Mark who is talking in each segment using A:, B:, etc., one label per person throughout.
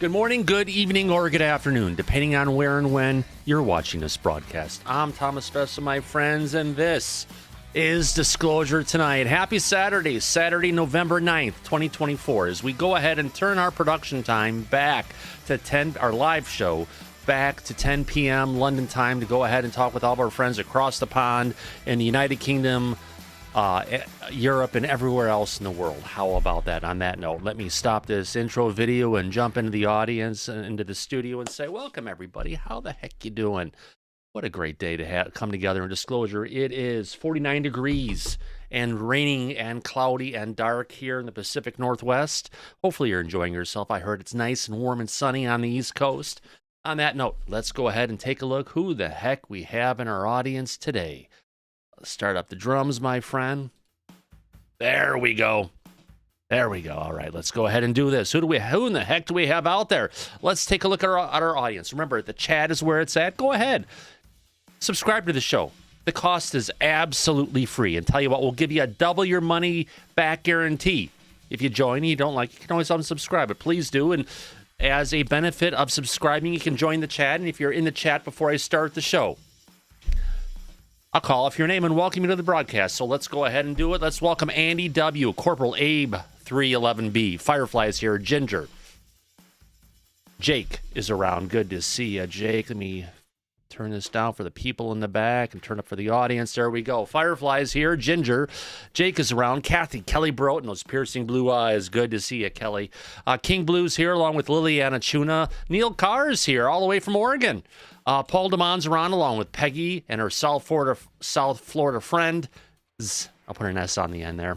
A: Good morning, good evening, or good afternoon, depending on where and when you're watching this broadcast. I'm Thomas Fessler, my friends, and this is Disclosure Tonight. Happy Saturday, Saturday, November 9th, 2024, as we go ahead and turn our production time back to 10, our live show, back to 10 p.m. London time to go ahead and talk with all of our friends across the pond in the United Kingdom, Europe, and everywhere else in the world. How about that? On that note, let me stop this intro video and jump into the audience and into the studio and say, welcome, everybody. How the heck you doing? What a great day to come together in Disclosure. It is 49 degrees and raining and cloudy and dark here in the Pacific Northwest. Hopefully you're enjoying yourself. I heard it's nice and warm and sunny on the East Coast. On that note, let's go ahead and take a look who the heck we have in our audience today. Let's start up the drums, my friend. There we go. There we go. All right, let's go ahead and do this. Who in the heck do we have out there? Let's take a look at our audience. Remember, the chat is where it's at. Go ahead. Subscribe to the show. The cost is absolutely free. And tell you what, we'll give you a double your money back guarantee. If you join and you don't like it, you can always unsubscribe, but please do. And as a benefit of subscribing, you can join the chat. And if you're in the chat before I start the show, I'll call off your name and welcome you to the broadcast. So let's go ahead and do it. Let's welcome Andy W., Corporal Abe 311B, Fireflies here, Ginger. Jake is around. Good to see you, Jake. Let me turn this down for the people in the back and turn up for the audience. There we go. Fireflies here, Ginger. Jake is around. Kathy, Kelly Broten, those piercing blue eyes. Good to see you, Kelly. King Blue's here along with Liliana Chuna. Neil Carr is here all the way from Oregon. Paul DeMond's around along with Peggy and her South Florida friend. I'll put an S on the end there.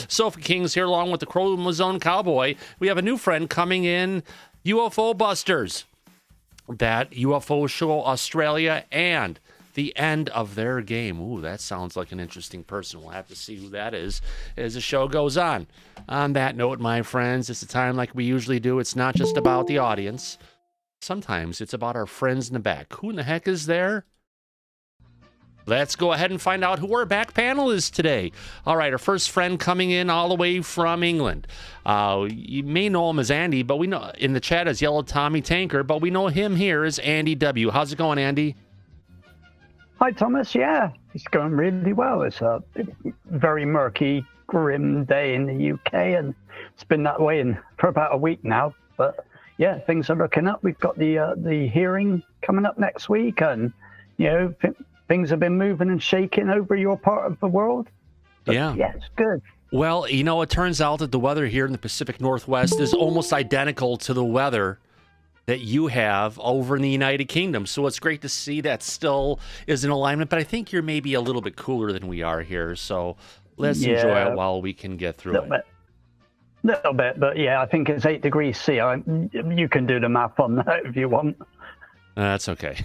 A: Sophie King's here along with the Chromosome Cowboy. We have a new friend coming in, UFO Busters. That UFO show Australia and the end of their game. Ooh, that sounds like an interesting person. We'll have to see who that is as the show goes on. On that note, my friends, it's a time like we usually do. It's not just about the audience. Sometimes it's about our friends in the back. Who in the heck is there? Let's go ahead and find out who our back panel is today. All right, our first friend coming in all the way from England. You may know him as Andy, but we know in the chat as Yellow Tommy Tanker, but we know him here as Andy W. How's it going, Andy?
B: Hi, Thomas. Yeah, it's going really well. It's a very murky, grim day in the UK, and it's been that way for about a week now. But yeah, things are looking up. We've got the hearing coming up next week, and things have been moving and shaking over your part of the world. But, yeah, it's good.
A: Well, it turns out that the weather here in the Pacific Northwest is almost identical to the weather that you have over in the United Kingdom. So it's great to see that still is in alignment, but I think you're maybe a little bit cooler than we are here. So let's enjoy it while we can get through it.
B: Little bit, but yeah, I think it's 8 degrees C. You can do the math on that if you want.
A: That's okay.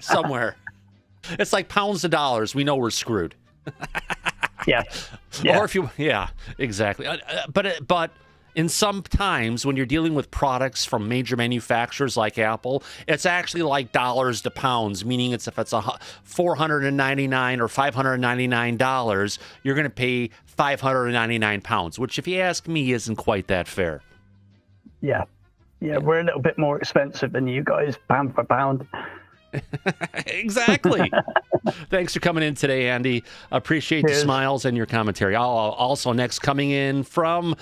A: Somewhere. It's like pounds to dollars. We know we're screwed.
B: Yeah.
A: Or if exactly. But in some times when you're dealing with products from major manufacturers like Apple, it's actually like dollars to pounds, meaning if it's $499 or $599, you're going to pay 599 pounds, which if you ask me isn't quite that fair.
B: Yeah, we're a little bit more expensive than you guys, pound for pound.
A: Exactly. Thanks for coming in today, Andy. Appreciate the smiles and your commentary. Also next coming in from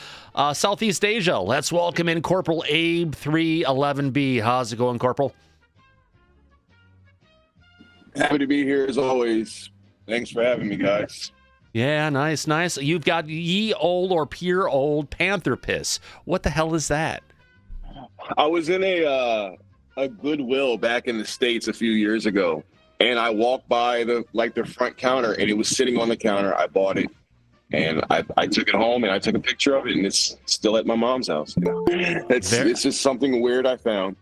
A: Southeast Asia, let's welcome in Corporal Abe 311B. How's it going, Corporal?
C: Happy to be here as always. Thanks for having me, guys.
A: Yeah, nice. You've got ye old or pure old panther piss. What the hell is that?
C: I was in a Goodwill back in the States a few years ago, and I walked by the front counter, and it was sitting on the counter. I bought it, and I took it home, and I took a picture of it, and it's still at my mom's house. It's just something weird I found.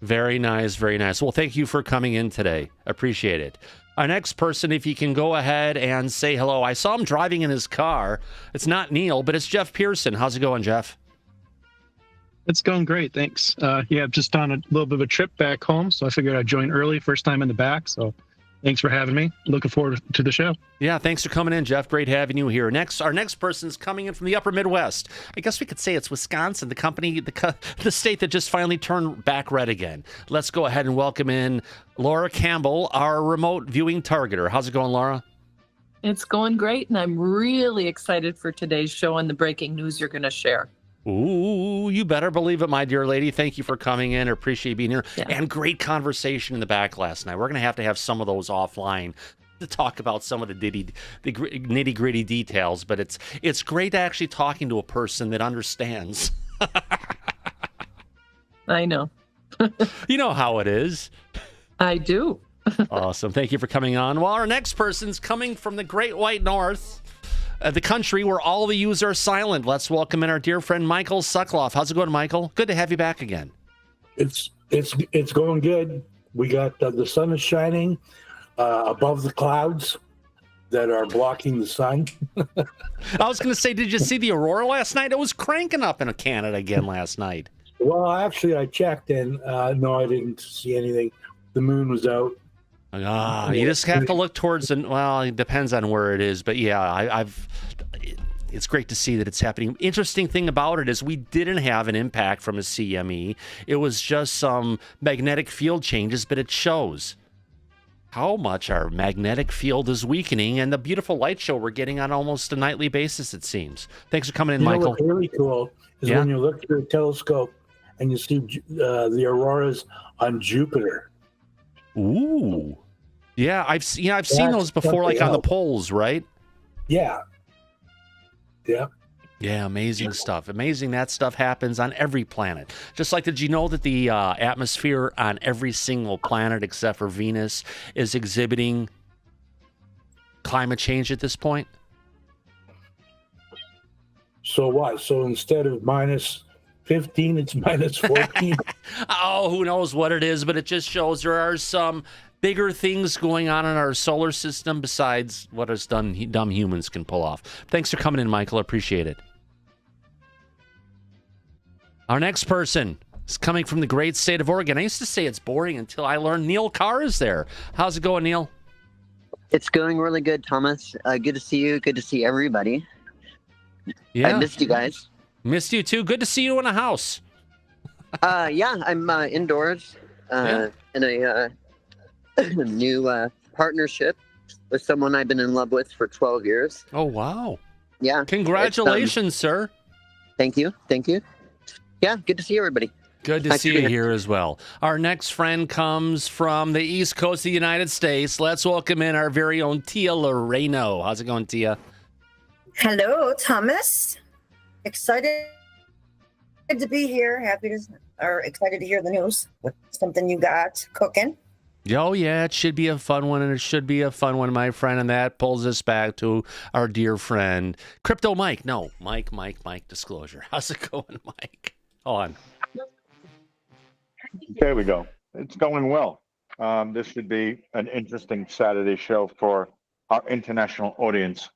A: Very nice. Well, thank you for coming in today. Appreciate it. Our next person, if you can go ahead and say hello. I saw him driving in his car. It's not Neil, but it's Jeff Pearson. How's it going, Jeff?
D: It's going great, thanks. I've just on a little bit of a trip back home, so I figured I'd join early, first time in the back. So Thanks for having me. Looking forward to the show.
A: Yeah, thanks for coming in, Jeff. Great having you here. Our next person's coming in from the upper Midwest. I guess we could say it's Wisconsin, the state that just finally turned back red again. Let's go ahead and welcome in Laura Campbell, our remote viewing targeter. How's it going, Laura?
E: It's going great, and I'm really excited for today's show and the breaking news you're going to share.
A: Ooh, you better believe it, my dear lady. Thank you for coming in. I appreciate you being here.
E: Yeah.
A: And great conversation in the back last night. We're going to have some of those offline to talk about some of the nitty-gritty details, but it's great actually talking to a person that understands.
E: I know.
A: You know how it is.
E: I do.
A: Awesome. Thank you for coming on. Well, our next person's coming from the Great White North, the country where all the U's are silent. Let's welcome in our dear friend Michael Sukloff. How's it going, Michael? Good to have you back again.
F: It's going good. We got the sun is shining above the clouds that are blocking the sun.
A: I was going to say, did you see the aurora last night? It was cranking up in Canada again last night.
F: Well, actually, I checked, and no, I didn't see anything. The moon was out.
A: You just have to look towards, well, it depends on where it is, but yeah, it's great to see that it's happening. Interesting thing about it is we didn't have an impact from a CME. It was just some magnetic field changes, but it shows how much our magnetic field is weakening and the beautiful light show we're getting on almost a nightly basis, it seems. Thanks for coming in, Michael.
F: What's really cool is when you look through a telescope and you see the auroras on Jupiter.
A: Ooh, yeah, I've seen those before, like on the poles, right?
F: Yeah.
A: Amazing stuff. Amazing that stuff happens on every planet. Just like, did you know that the atmosphere on every single planet except for Venus is exhibiting climate change at this point?
F: So what? So instead of minus 15, it's minus 14.
A: Oh, who knows what it is, but it just shows there are some bigger things going on in our solar system besides what us dumb humans can pull off. Thanks for coming in, Michael. I appreciate it. Our next person is coming from the great state of Oregon. I used to say it's boring until I learned Neil Carr is there. How's it going, Neil?
G: It's going really good, Thomas. Good to see you. Good to see everybody.
A: Yeah.
G: I missed you guys.
A: Missed you too. Good to see you in a house.
G: Yeah, I'm indoors in a new partnership with someone I've been in love with for 12 years.
A: Oh, wow.
G: Yeah.
A: Congratulations, sir.
G: Thank you. Yeah, good to see everybody.
A: Good to see you here as well. Our next friend comes from the East Coast of the United States. Let's welcome in our very own Tia Loreno. How's it going, Tia?
H: Hello, Thomas. Excited to be here. Excited to hear the news. What something you got cooking?
A: Oh, yeah, it should be a fun one, and it should be a fun one, my friend, and that pulls us back to our dear friend, Crypto Mike. No, Mike, Disclosure. How's it going, Mike? Hold on.
I: There we go. It's going well. This should be an interesting Saturday show for our international audience.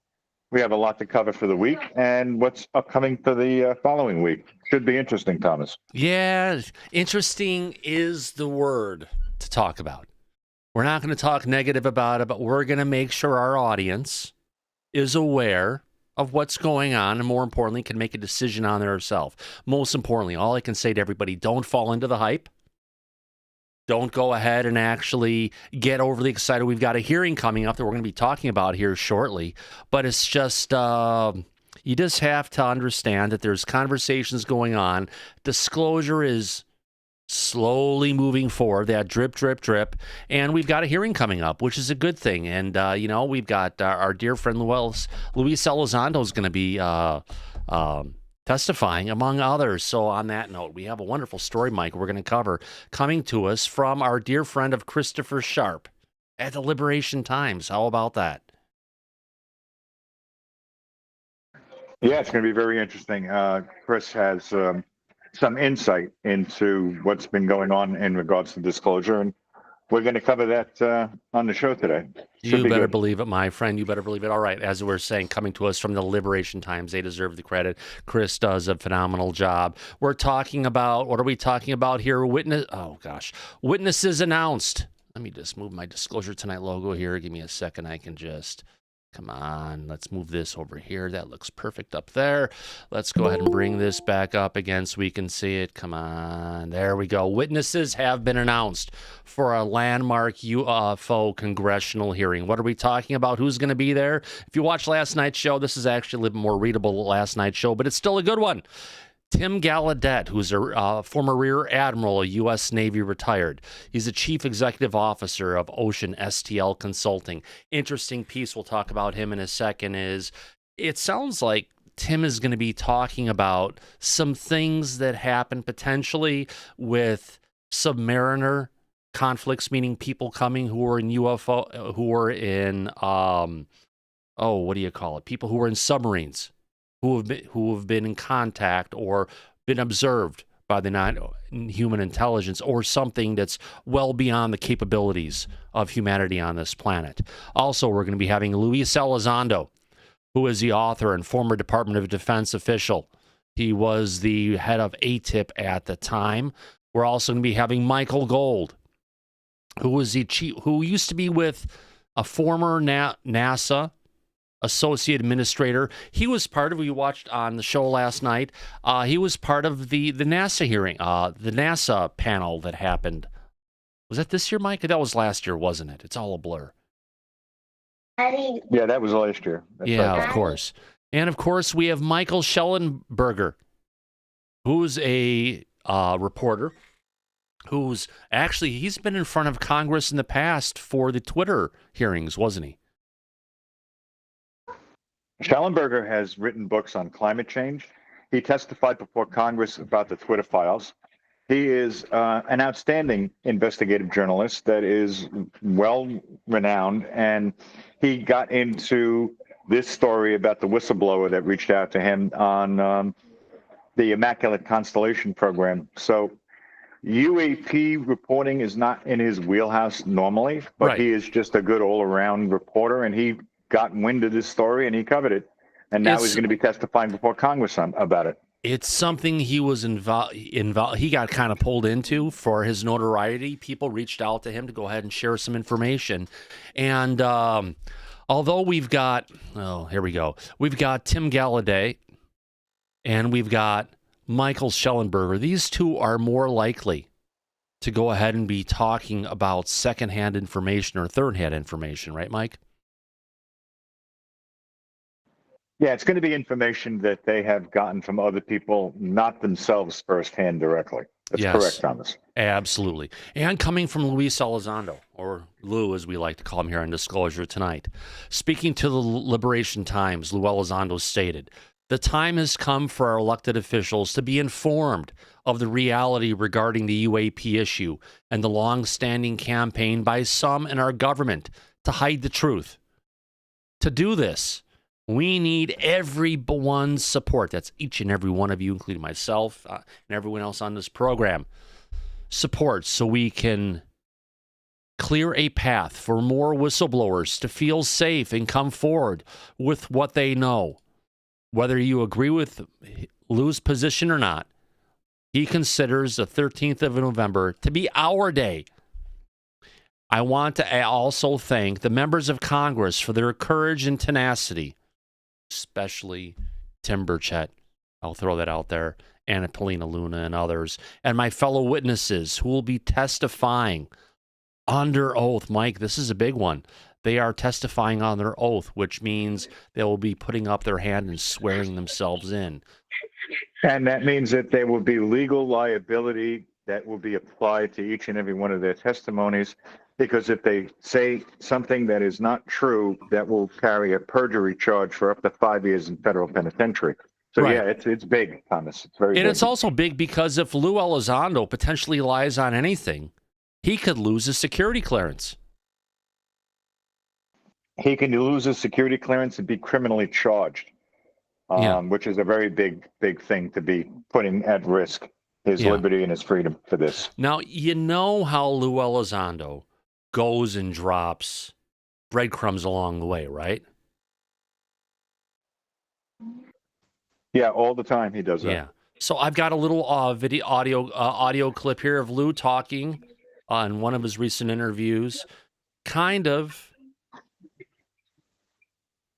I: We have a lot to cover for the week, and what's upcoming for the following week. Should be interesting, Thomas.
A: Yeah, interesting is the word to talk about. We're not going to talk negative about it, but we're going to make sure our audience is aware of what's going on, and more importantly, can make a decision on it herself. Most importantly, all I can say to everybody, don't fall into the hype. Don't go ahead and actually get overly excited. We've got a hearing coming up that we're going to be talking about here shortly, but it's just, you just have to understand that there's conversations going on. Disclosure is slowly moving forward, that drip, and we've got a hearing coming up, which is a good thing. And, we've got our dear friend Luis Elizondo is going to be testifying, among others. So on that note, we have a wonderful story, Mike, we're going to cover coming to us from our dear friend of Christopher Sharp at the Liberation Times. How about that?
I: Yeah, it's going to be very interesting. Chris has some insight into what's been going on in regards to disclosure, and we're going to cover that on the show today.
A: You better believe it, my friend. You better believe it. All right, as we're saying, coming to us from the Liberation Times, they deserve the credit. Chris does a phenomenal job. We're talking about, what are we talking about here? Witnesses announced Let me just move my Disclosure Tonight logo here. Give me a second. I can just, come on. Let's move this over here. That looks perfect up there. Let's go ahead and bring this back up again so we can see it. Come on. There we go. Witnesses have been announced for a landmark UFO congressional hearing. What are we talking about? Who's going to be there? If you watched last night's show, this is actually a little more readable last night's show, but it's still a good one. Tim Gallaudet, who's a former Rear Admiral, a U.S. Navy retired. He's the Chief Executive Officer of Ocean STL Consulting. Interesting piece, we'll talk about him in a second, is it sounds like Tim is going to be talking about some things that happen potentially with submariner conflicts, meaning people coming who are in UFO, who are in, what do you call it? People who are in submarines. Who have been in contact or been observed by the non-human intelligence or something that's well beyond the capabilities of humanity on this planet. Also, we're going to be having Luis Elizondo, who is the author and former Department of Defense official. He was the head of ATIP at the time. We're also going to be having Michael Gold, who was the chief, who used to be with a former NASA associate administrator. He was part of, we watched on the show last night, he was part of the NASA hearing, the NASA panel that happened. Was that this year, Mike? That was last year, wasn't it? It's all a blur.
I: Yeah, that was last year. That's
A: yeah,
I: right.
A: of course. And of course, we have Michael Schellenberger, who's a reporter, who's actually, he's been in front of Congress in the past for the Twitter hearings, wasn't he?
I: Schellenberger has written books on climate change. He testified before Congress about the Twitter files. He is an outstanding investigative journalist that is well renowned, and he got into this story about the whistleblower that reached out to him on the Immaculate Constellation program. So UAP reporting is not in his wheelhouse normally, but
A: Right.
I: he is just a good all-around reporter, and he got wind of this story and he covered it. And now he's going to be testifying before Congress about it.
A: It's something he was involved. He got kind of pulled into for his notoriety. People reached out to him to go ahead and share some information. And although we've got, here we go. We've got Tim Gallaudet and we've got Michael Schellenberger. These two are more likely to go ahead and be talking about secondhand information or third-hand information, right, Mike?
I: Yeah, it's going to be information that they have gotten from other people, not themselves firsthand directly. That's correct, Thomas.
A: Absolutely. And coming from Luis Elizondo, or Lou as we like to call him here on Disclosure Tonight. Speaking to the Liberation Times, Lou Elizondo stated, "The time has come for our elected officials to be informed of the reality regarding the UAP issue and the long-standing campaign by some in our government to hide the truth. To do this, we need everyone's support." That's each and every one of you, including myself and everyone else on this program. Support so we can clear a path for more whistleblowers to feel safe and come forward with what they know. Whether you agree with Lou's position or not, he considers the 13th of November to be our day. I want to also thank the members of Congress for their courage and tenacity, especially Tim Burchett. I'll throw that out there. Anna Paulina Luna and others. And my fellow witnesses who will be testifying under oath. Mike, this is a big one. They are testifying on their oath, which means they will be putting up their hand and swearing themselves in.
I: And that means that there will be legal liability that will be applied to each and every one of their testimonies, because if they say something that is not true, that will carry a perjury charge for up to 5 years in federal penitentiary. So
A: Right.
I: yeah, it's big, Thomas. It's very big.
A: And it's also big because if Lou Elizondo potentially lies on anything, he could lose his security clearance.
I: He can lose his security clearance and be criminally charged, which is a very big thing to be putting at risk, his liberty and his freedom for this.
A: Now, you know how Lou Elizondo goes and drops breadcrumbs along the way, right?
I: Yeah, all the time he does that.
A: Yeah. So I've got a little audio clip here of Lou talking on one of his recent interviews, kind of.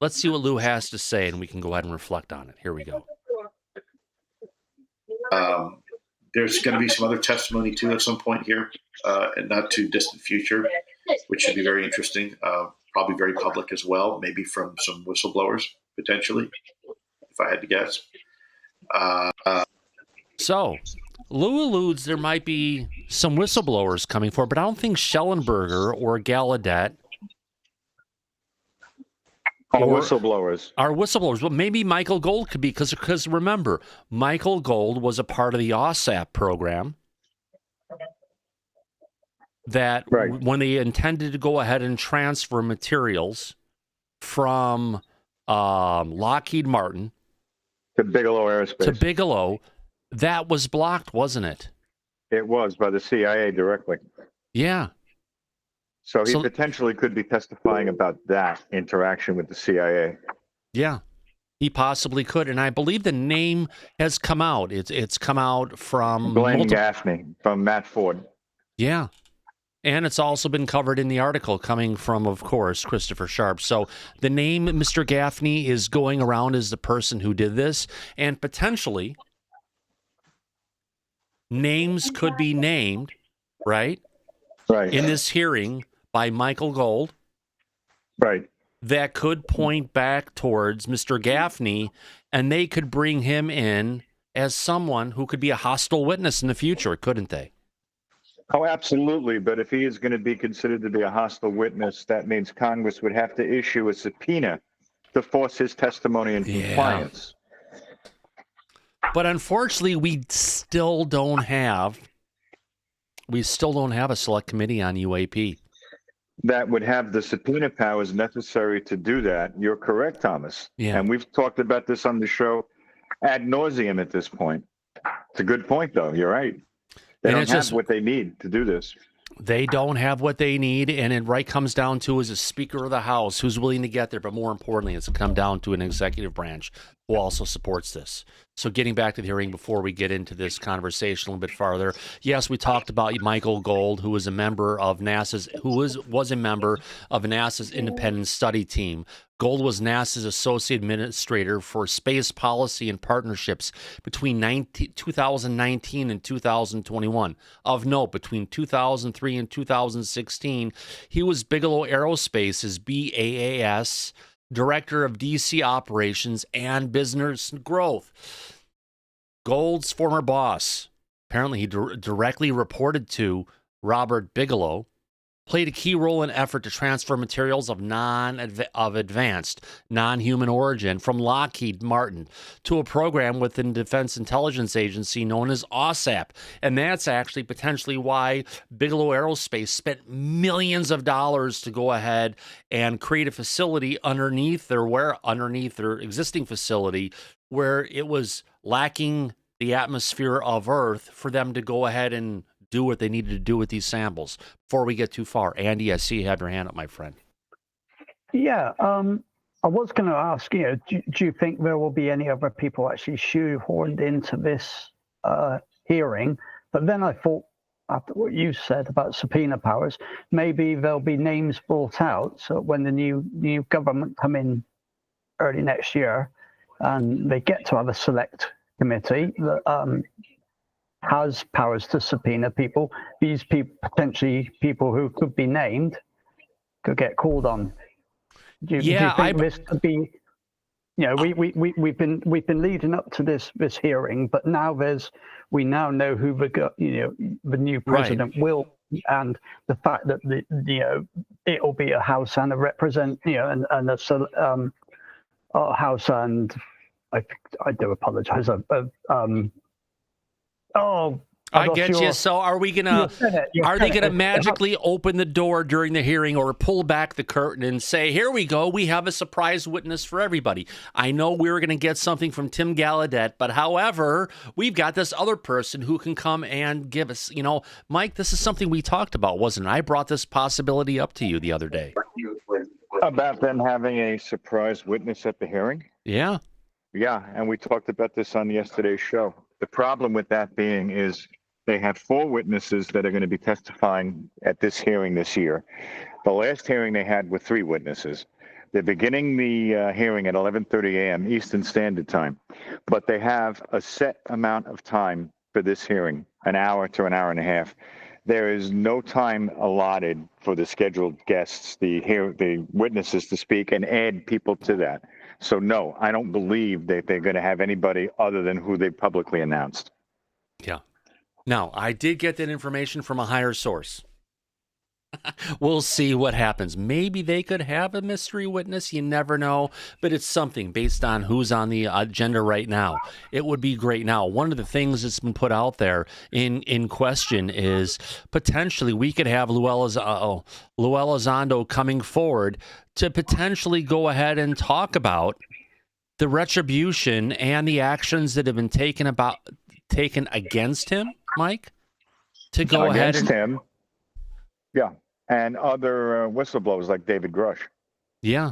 A: Let's see what Lou has to say, and we can go ahead and reflect on it. Here we go.
J: There's going to be some other testimony too at some point here, and not too distant future, which should be very interesting. Probably very public as well, maybe from some whistleblowers potentially, if I had to guess.
A: So, Lou alludes there might be some whistleblowers coming forward, but I don't think Schellenberger or Gallaudet
I: whistleblowers
A: are whistleblowers. Well, maybe Michael Gold could be, because remember, Michael Gold was a part of the OSAP program that when they intended to go ahead and transfer materials from Lockheed Martin
I: to Bigelow Aerospace.
A: That was blocked, wasn't it?
I: It was by the CIA directly.
A: Yeah.
I: So he potentially could be testifying about that interaction with the CIA.
A: Yeah, he possibly could. And I believe the name has come out. It's come out from
I: Glenn Gaffney, from Matt Ford.
A: Yeah. And it's also been covered in the article coming from, of course, Christopher Sharp. So the name Mr. Gaffney is going around as the person who did this, and potentially names could be named, right?
I: Right.
A: In this hearing by Michael Gold.
I: Right.
A: That could point back towards Mr. Gaffney, and they could bring him in as someone who could be a hostile witness in the future, couldn't they?
I: Oh, absolutely. But if he is going to be considered to be a hostile witness, that means Congress would have to issue a subpoena to force his testimony in compliance.
A: But unfortunately, we still don't have a select committee on UAP.
I: That would have the subpoena powers necessary to do that. You're correct, Thomas.
A: Yeah.
I: And we've talked about this on the show ad nauseum at this point. It's a good point, though. You're right. They don't have what they need to do this.
A: They don't have what they need, and it comes down to is a Speaker of the House who's willing to get there, but more importantly, it's come down to an executive branch who also supports this. So getting back to the hearing before we get into this conversation a little bit farther, yes, we talked about Michael Gold, who was a member of NASA's, was a member of NASA's independent study team. Gold was NASA's associate administrator for space policy and partnerships between 2019 and 2021. Of note, between 2003 and 2016, he was Bigelow Aerospace's BAAS Director of DC Operations and Business Growth. Gold's former boss, apparently he directly reported to Robert Bigelow, played a key role in an effort to transfer materials of advanced, non-human origin from Lockheed Martin to a program within the Defense Intelligence Agency known as OSAP. And that's actually potentially why Bigelow Aerospace spent millions of dollars to go ahead and create a facility underneath their existing facility where it was lacking the atmosphere of Earth for them to go ahead and do what they needed to do with these samples. Before we get too far, Andy, I see you have your hand up, my friend.
B: Yeah, I was going to ask, do you think there will be any other people actually shoehorned into this hearing? But then I thought, after what you said about subpoena powers, maybe there'll be names brought out. So when the new government come in early next year, and they get to have a select committee that has powers to subpoena people, these people, potentially people who could be named, could get called on. Do you think this could be? We've been leading up to this hearing, but now we now know who the new president will, and the fact that it'll be a House and a House and I do apologize.
A: I get you. So are they gonna magically open the door during the hearing or pull back the curtain and say, here we go, we have a surprise witness for everybody? I know we were gonna get something from Tim Gallaudet, but however, we've got this other person who can come and give us, Mike, this is something we talked about, wasn't it? I brought this possibility up to you the other day.
I: About them having a surprise witness at the hearing?
A: Yeah.
I: Yeah, and we talked about this on yesterday's show. The problem with that being is They have 4 witnesses that are going to be testifying at this hearing this year. The last hearing they had were 3 witnesses. They're beginning the hearing at 11:30 a.m. Eastern Standard Time, but they have a set amount of time for this hearing, an hour to an hour and a half. There is no time allotted for the scheduled guests, the witnesses to speak and add people to that. So no, I don't believe that they're going to have anybody other than who they publicly announced.
A: Yeah. Now, I did get that information from a higher source. We'll see what happens. Maybe they could have a mystery witness. You never know. But it's something based on who's on the agenda right now. It would be great. Now, one of the things that's been put out there in question is potentially we could have Lou Elizondo coming forward to potentially go ahead and talk about the retribution and the actions that have been taken against him, Mike, to go ahead and...
I: him. Yeah. And other whistleblowers like David Grush.
A: Yeah.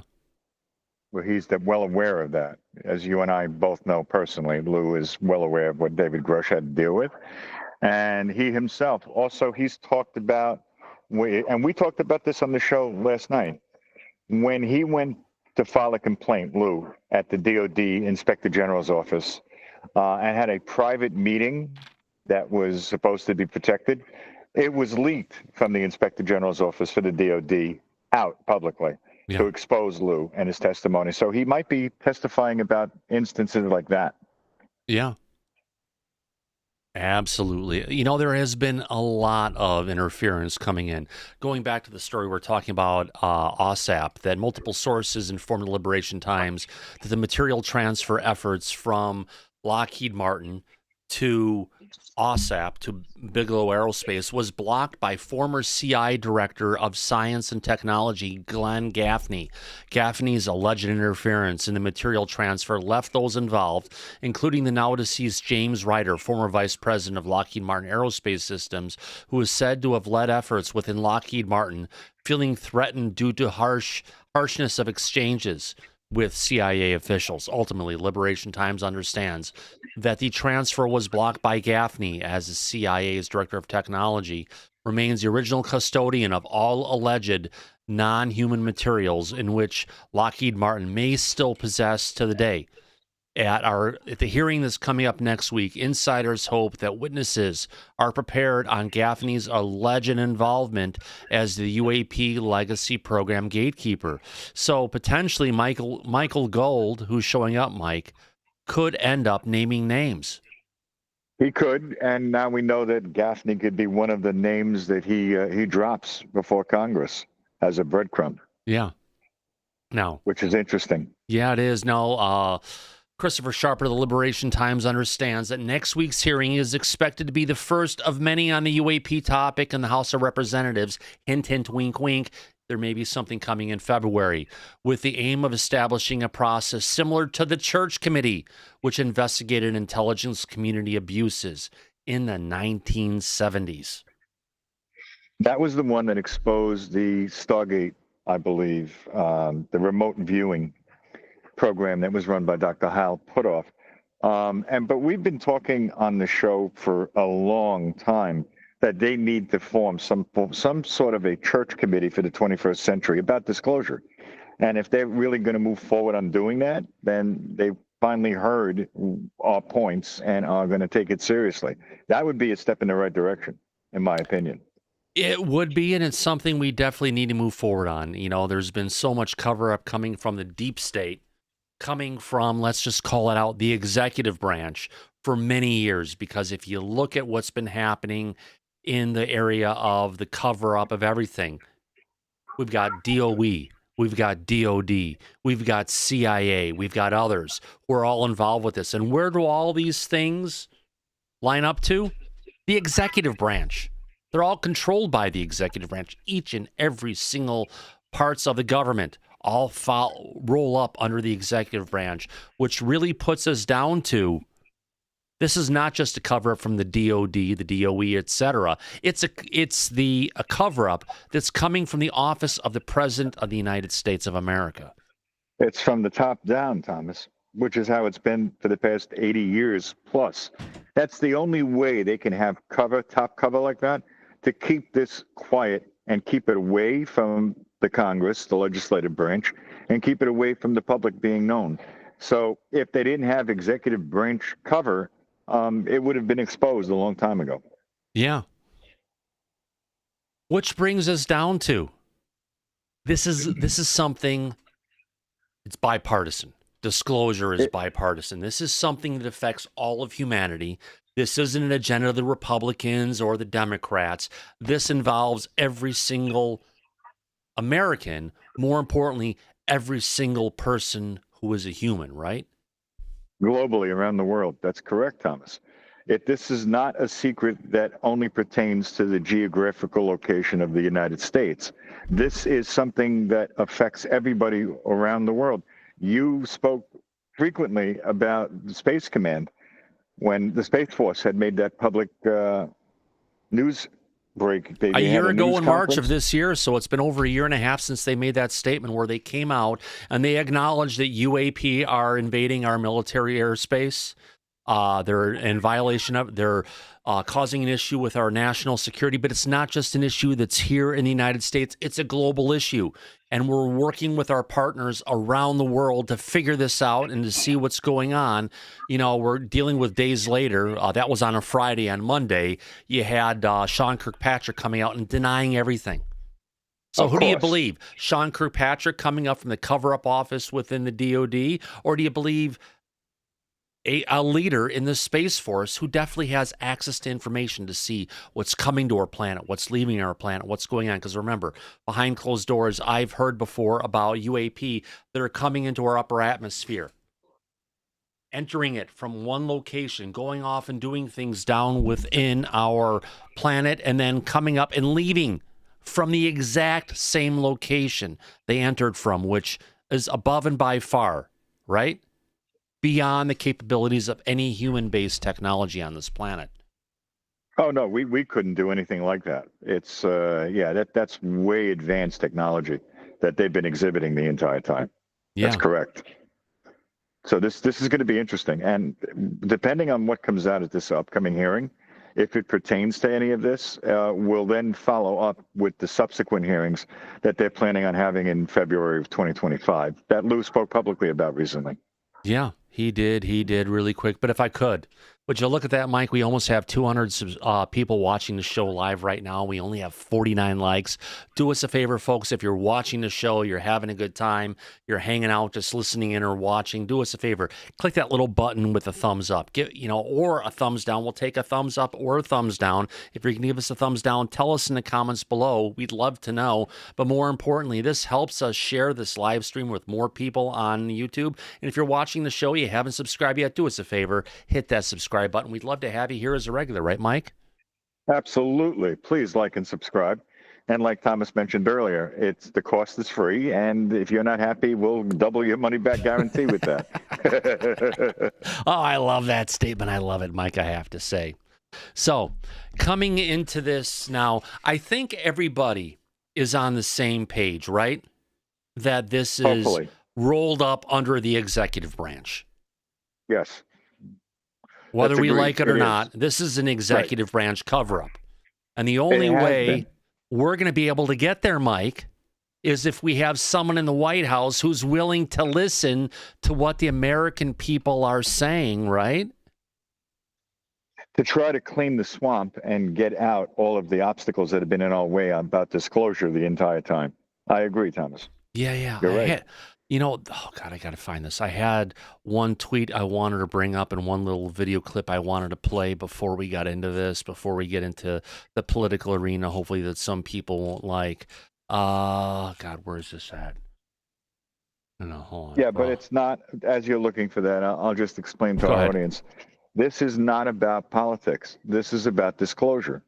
I: Well, he's well aware of that. As you and I both know personally, Lou is well aware of what David Grush had to deal with. And he himself, also, he's talked about, and we talked about this on the show last night, when he went to file a complaint, Lou, at the DOD Inspector General's office, and had a private meeting that was supposed to be protected. It was leaked from the Inspector General's office for the DOD out publicly to expose Lou and his testimony. So he might be testifying about instances like that.
A: Yeah. Absolutely. You know, there has been a lot of interference coming in. Going back to the story we're talking about, OSAP, that multiple sources informed the Liberation Times that the material transfer efforts from Lockheed Martin to OSAP, to Bigelow Aerospace, was blocked by former CI Director of Science and Technology, Glenn Gaffney. Gaffney's alleged interference in the material transfer left those involved, including the now-deceased James Ryder, former Vice President of Lockheed Martin Aerospace Systems, who is said to have led efforts within Lockheed Martin, feeling threatened due to harshness of exchanges with CIA officials. Ultimately, Liberation Times understands that the transfer was blocked by Gaffney, as the CIA's Director of Technology remains the original custodian of all alleged non-human materials in which Lockheed Martin may still possess to the day. At the hearing that's coming up next week, insiders hope that witnesses are prepared on Gaffney's alleged involvement as the UAP legacy program gatekeeper. So potentially Michael Gold, who's showing up, Mike, could end up naming names.
I: He could, and now we know that Gaffney could be one of the names that he drops before Congress as a breadcrumb.
A: Yeah. Now,
I: which is interesting.
A: Yeah, it is. Now, Christopher Sharper of the Liberation Times understands that next week's hearing is expected to be the first of many on the UAP topic in the House of Representatives. Hint, hint, wink, wink. There may be something coming in February with the aim of establishing a process similar to the Church Committee, which investigated intelligence community abuses in the 1970s.
I: That was the one that exposed the Stargate, I believe, the remote viewing program that was run by Dr. Hal Puthoff. But we've been talking on the show for a long time that they need to form some sort of a church committee for the 21st century about disclosure. And if they're really going to move forward on doing that, then they finally heard our points and are going to take it seriously. That would be a step in the right direction, in my opinion.
A: It would be, and it's something we definitely need to move forward on. You know, there's been so much cover-up coming from the deep state, coming from, let's just call it out, the executive branch for many years, because if you look at what's been happening in the area of the cover-up of everything, we've got DOE, we've got DOD, we've got CIA, we've got others who are all involved with this. And where do all these things line up to? The executive branch. They're all controlled by the executive branch. Each and every single parts of the government all roll up under the executive branch, which really puts us down to, this is not just a cover-up from the DOD, the DOE, etc. It's a cover-up that's coming from the office of the President of the United States of America.
I: It's from the top down, Thomas. which is how it's been for the past 80 years plus. That's the only way they can have cover, top cover like that, to keep this quiet and keep it away from the Congress, the legislative branch, and keep it away from the public being known. So if they didn't have executive branch cover, it would have been exposed a long time ago.
A: Yeah. Which brings us down to this is something, it's bipartisan. Disclosure is bipartisan. This is something that affects all of humanity. This isn't an agenda of the Republicans or the Democrats. This involves every single American, more importantly, every single person who is a human, right?
I: Globally, around the world. That's correct, Thomas. This is not a secret that only pertains to the geographical location of the United States. This is something that affects everybody around the world. You spoke frequently about the Space Command when the Space Force had made that public news break.
A: A year ago in March of this year, so it's been over a year and a half since they made that statement where they came out and they acknowledged that UAP are invading our military airspace. They're in violation of, they're causing an issue with our national security, but it's not just an issue that's here in the United States. It's a global issue. And we're working with our partners around the world to figure this out and to see what's going on. You know, we're dealing with days later. That was on a Friday. On Monday, you had Sean Kirkpatrick coming out and denying everything. So who do you believe? Sean Kirkpatrick coming up from the cover-up office within the DOD? Or do you believe a leader in the Space Force who definitely has access to information to see what's coming to our planet, what's leaving our planet, what's going on? Because remember, behind closed doors, I've heard before about UAP that are coming into our upper atmosphere, entering it from one location, going off and doing things down within our planet, and then coming up and leaving from the exact same location they entered from, which is above and by far, right? Beyond the capabilities of any human-based technology on this planet.
I: Oh, no, we couldn't do anything like that. It's, that's way advanced technology that they've been exhibiting the entire time. Yeah. That's correct. So this is going to be interesting. And depending on what comes out at this upcoming hearing, if it pertains to any of this, we'll then follow up with the subsequent hearings that they're planning on having in February of 2025 that Lou spoke publicly about recently.
A: Yeah, he did really quick. But if I could, would you look at that, Mike? We almost have 200 people watching the show live right now. We only have 49 likes. Do us a favor, folks. If you're watching the show, you're having a good time, you're hanging out, just listening in or watching, do us a favor. Click that little button with a thumbs up, or a thumbs down. We'll take a thumbs up or a thumbs down. If you can give us a thumbs down, tell us in the comments below. We'd love to know. But more importantly, this helps us share this live stream with more people on YouTube. And if you're watching the show, you haven't subscribed yet, do us a favor, hit that subscribe button. We'd love to have you here as a regular, right, Mike?
I: Absolutely. Please like and subscribe. And like Thomas mentioned earlier, the cost is free. And if you're not happy, we'll double your money back guarantee with that.
A: Oh, I love that statement. I love it, Mike, I have to say. So coming into this now, I think everybody is on the same page, right? That this is Hopefully. Rolled up under the executive branch.
I: Yes.
A: Whether we like it or not, this is an executive branch cover-up. And the only way we're going to be able to get there, Mike, is if we have someone in the White House who's willing to listen to what the American people are saying, right?
I: To try to clean the swamp and get out all of the obstacles that have been in our way about disclosure the entire time. I agree, Thomas.
A: Yeah.
I: You're right.
A: Oh, God, I got to find this. I had one tweet I wanted to bring up and one little video clip I wanted to play before we got into this, before we get into the political arena, hopefully that some people won't like. God, where's this at? No, hold on.
I: Yeah, but it's not, as you're looking for that, I'll just explain to our audience. This is not about politics. This is about disclosure,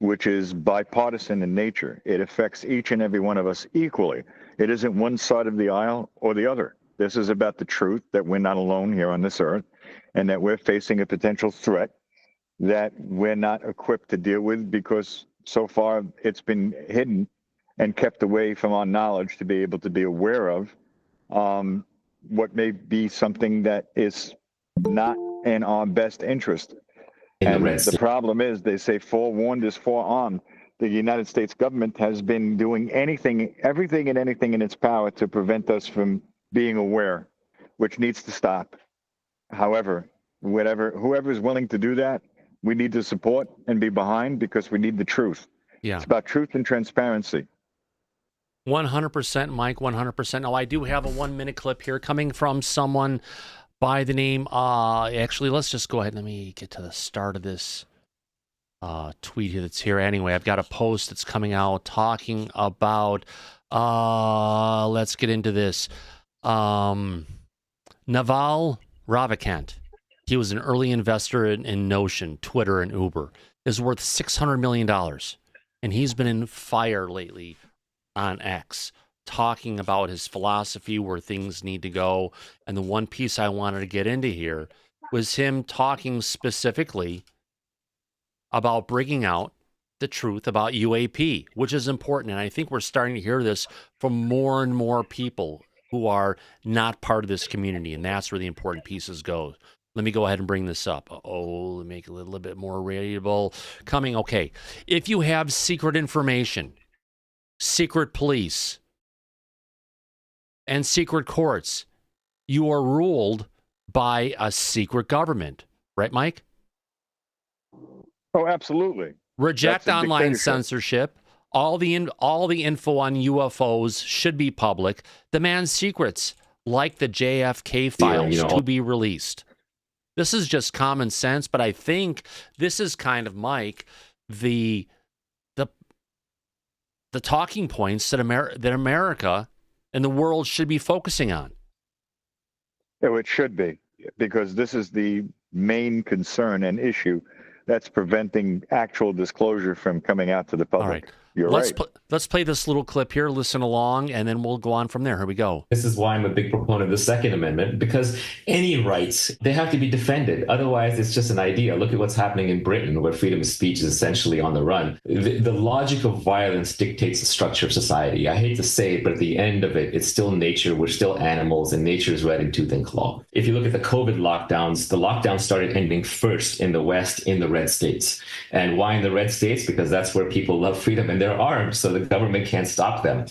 I: which is bipartisan in nature. It affects each and every one of us equally. It isn't one side of the aisle or the other. This is about the truth that we're not alone here on this earth and that we're facing a potential threat that we're not equipped to deal with because so far it's been hidden and kept away from our knowledge to be able to be aware of. what may be something that is not in our best interest. And the problem is, they say forewarned is forearmed. The United States government has been doing everything and anything in its power to prevent us from being aware, which needs to stop. However, whoever is willing to do that, we need to support and be behind, because we need the truth.
A: Yeah.
I: It's about truth and transparency.
A: 100%, Mike, 100%. Now, I do have a 1-minute clip here coming from someone by the name, actually, let's just go ahead and let me get to the start of this tweet here that's here. Anyway, I've got a post that's coming out talking about, let's get into this. Naval Ravikant, he was an early investor in Notion, Twitter, and Uber, is worth $600 million. And he's been in fire lately on X, talking about his philosophy, where things need to go. And the one piece I wanted to get into here was him talking specifically about bringing out the truth about UAP, which is important. And I think we're starting to hear this from more and more people who are not part of this community. And that's where the important pieces go. Let me go ahead and bring this up. Let me make it a little bit more readable. Coming, okay. If you have secret information, secret police, and secret courts, you are ruled by a secret government. Right, Mike?
I: Oh, absolutely.
A: Reject online censorship. All the info on UFOs should be public. Demand secrets like the JFK files to be released. This is just common sense, but I think this is kind of, Mike, the talking points that America and the world should be focusing on.
I: Oh, it should be, because this is the main concern and issue that's preventing actual disclosure from coming out to the public.
A: All right.
I: You're right.
A: Let's play this little clip here, listen along, and then we'll go on from there. Here we go.
K: This is why I'm a big proponent of the Second Amendment, because any rights, they have to be defended. Otherwise, it's just an idea. Look at what's happening in Britain, where freedom of speech is essentially on the run. The logic of violence dictates the structure of society. I hate to say it, but at the end of it, it's still nature. We're still animals, and nature is red in tooth and claw. If you look at the COVID lockdowns, the lockdowns started ending first in the West, in the red states. And why in the red states? Because that's where people love freedom, and they're armed, so the government can't stop them.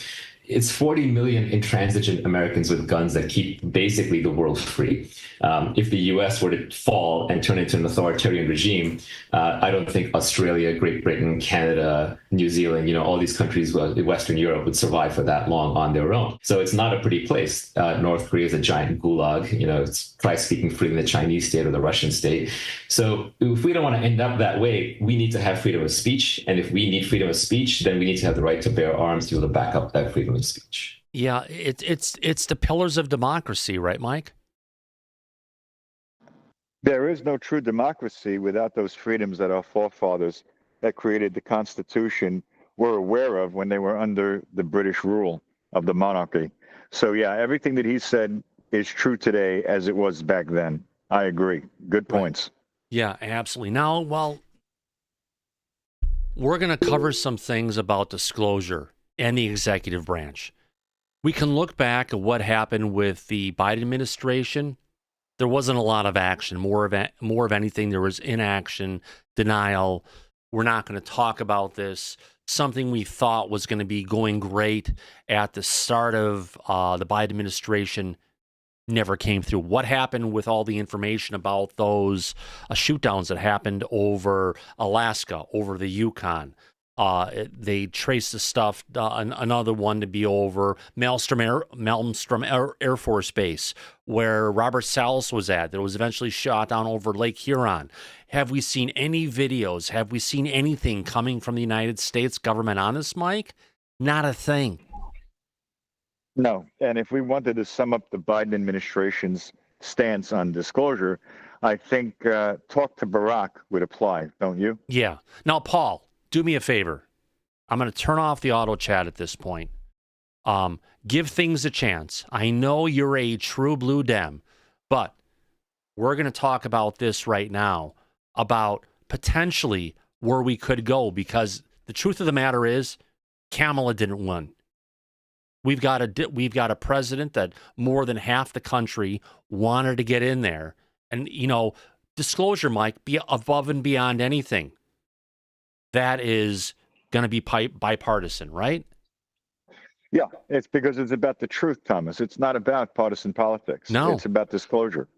K: It's 40 million intransigent Americans with guns that keep basically the world free. If the US were to fall and turn into an authoritarian regime, I don't think Australia, Great Britain, Canada, New Zealand, all these countries, Western Europe, would survive for that long on their own. So it's not a pretty place. North Korea is a giant gulag. Try speaking freely in the Chinese state or the Russian state. So if we don't want to end up that way, we need to have freedom of speech. And if we need freedom of speech, then we need to have the right to bear arms to be able to back up that freedom of speech.
A: Yeah, it's the pillars of democracy, right, Mike?
I: There is no true democracy without those freedoms that our forefathers that created the Constitution were aware of when they were under the British rule of the monarchy. So yeah, everything that he said is true today as it was back then. I agree. Good points.
A: Yeah, absolutely. Now, we're going to cover some things about disclosure and the executive branch. We can look back at what happened with the Biden administration. There wasn't a lot of action. More of anything, there was inaction, denial. We're not going to talk about this. Something we thought was going to be going great at the start of the Biden administration never came through. What happened with all the information about those shoot-downs that happened over Alaska, over the Yukon? They traced the stuff, another one to be over Malmstrom Air Force Base, where Robert Salas was at, that was eventually shot down over Lake Huron. Have we seen any videos? Have we seen anything coming from the United States government on this, Mike? Not a thing.
I: No. And if we wanted to sum up the Biden administration's stance on disclosure, I think talk to Barack would apply, don't you?
A: Yeah. Now, Paul, do me a favor. I'm going to turn off the auto chat at this point. Give things a chance. I know you're a true blue Dem, but we're going to talk about this right now, about potentially where we could go, because the truth of the matter is Kamala didn't win. We've got a president that more than half the country wanted to get in there. And, disclosure, Mike, be above and beyond anything. That is going to be bipartisan, right?
I: Yeah, it's because it's about the truth, Thomas. It's not about partisan politics.
A: No.
I: It's about disclosure.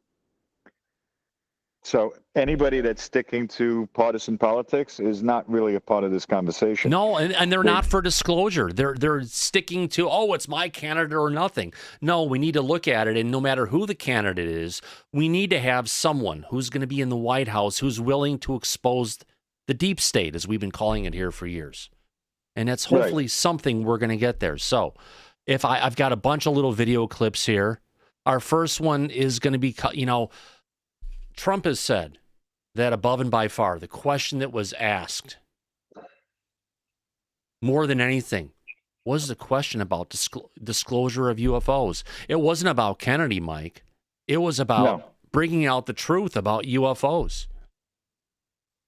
I: So anybody that's sticking to partisan politics is not really a part of this conversation.
A: No, and they're not for disclosure. They're sticking to, it's my candidate or nothing. No, we need to look at it, and no matter who the candidate is, we need to have someone who's going to be in the White House who's willing to expose the deep state, as we've been calling it here for years. And that's hopefully something we're going to get there. So if I've got a bunch of little video clips here. Our first one is going to be, Trump has said that above and by far, the question that was asked more than anything was the question about disclosure of UFOs. It wasn't about Kennedy, Mike. It was about bringing out the truth about UFOs.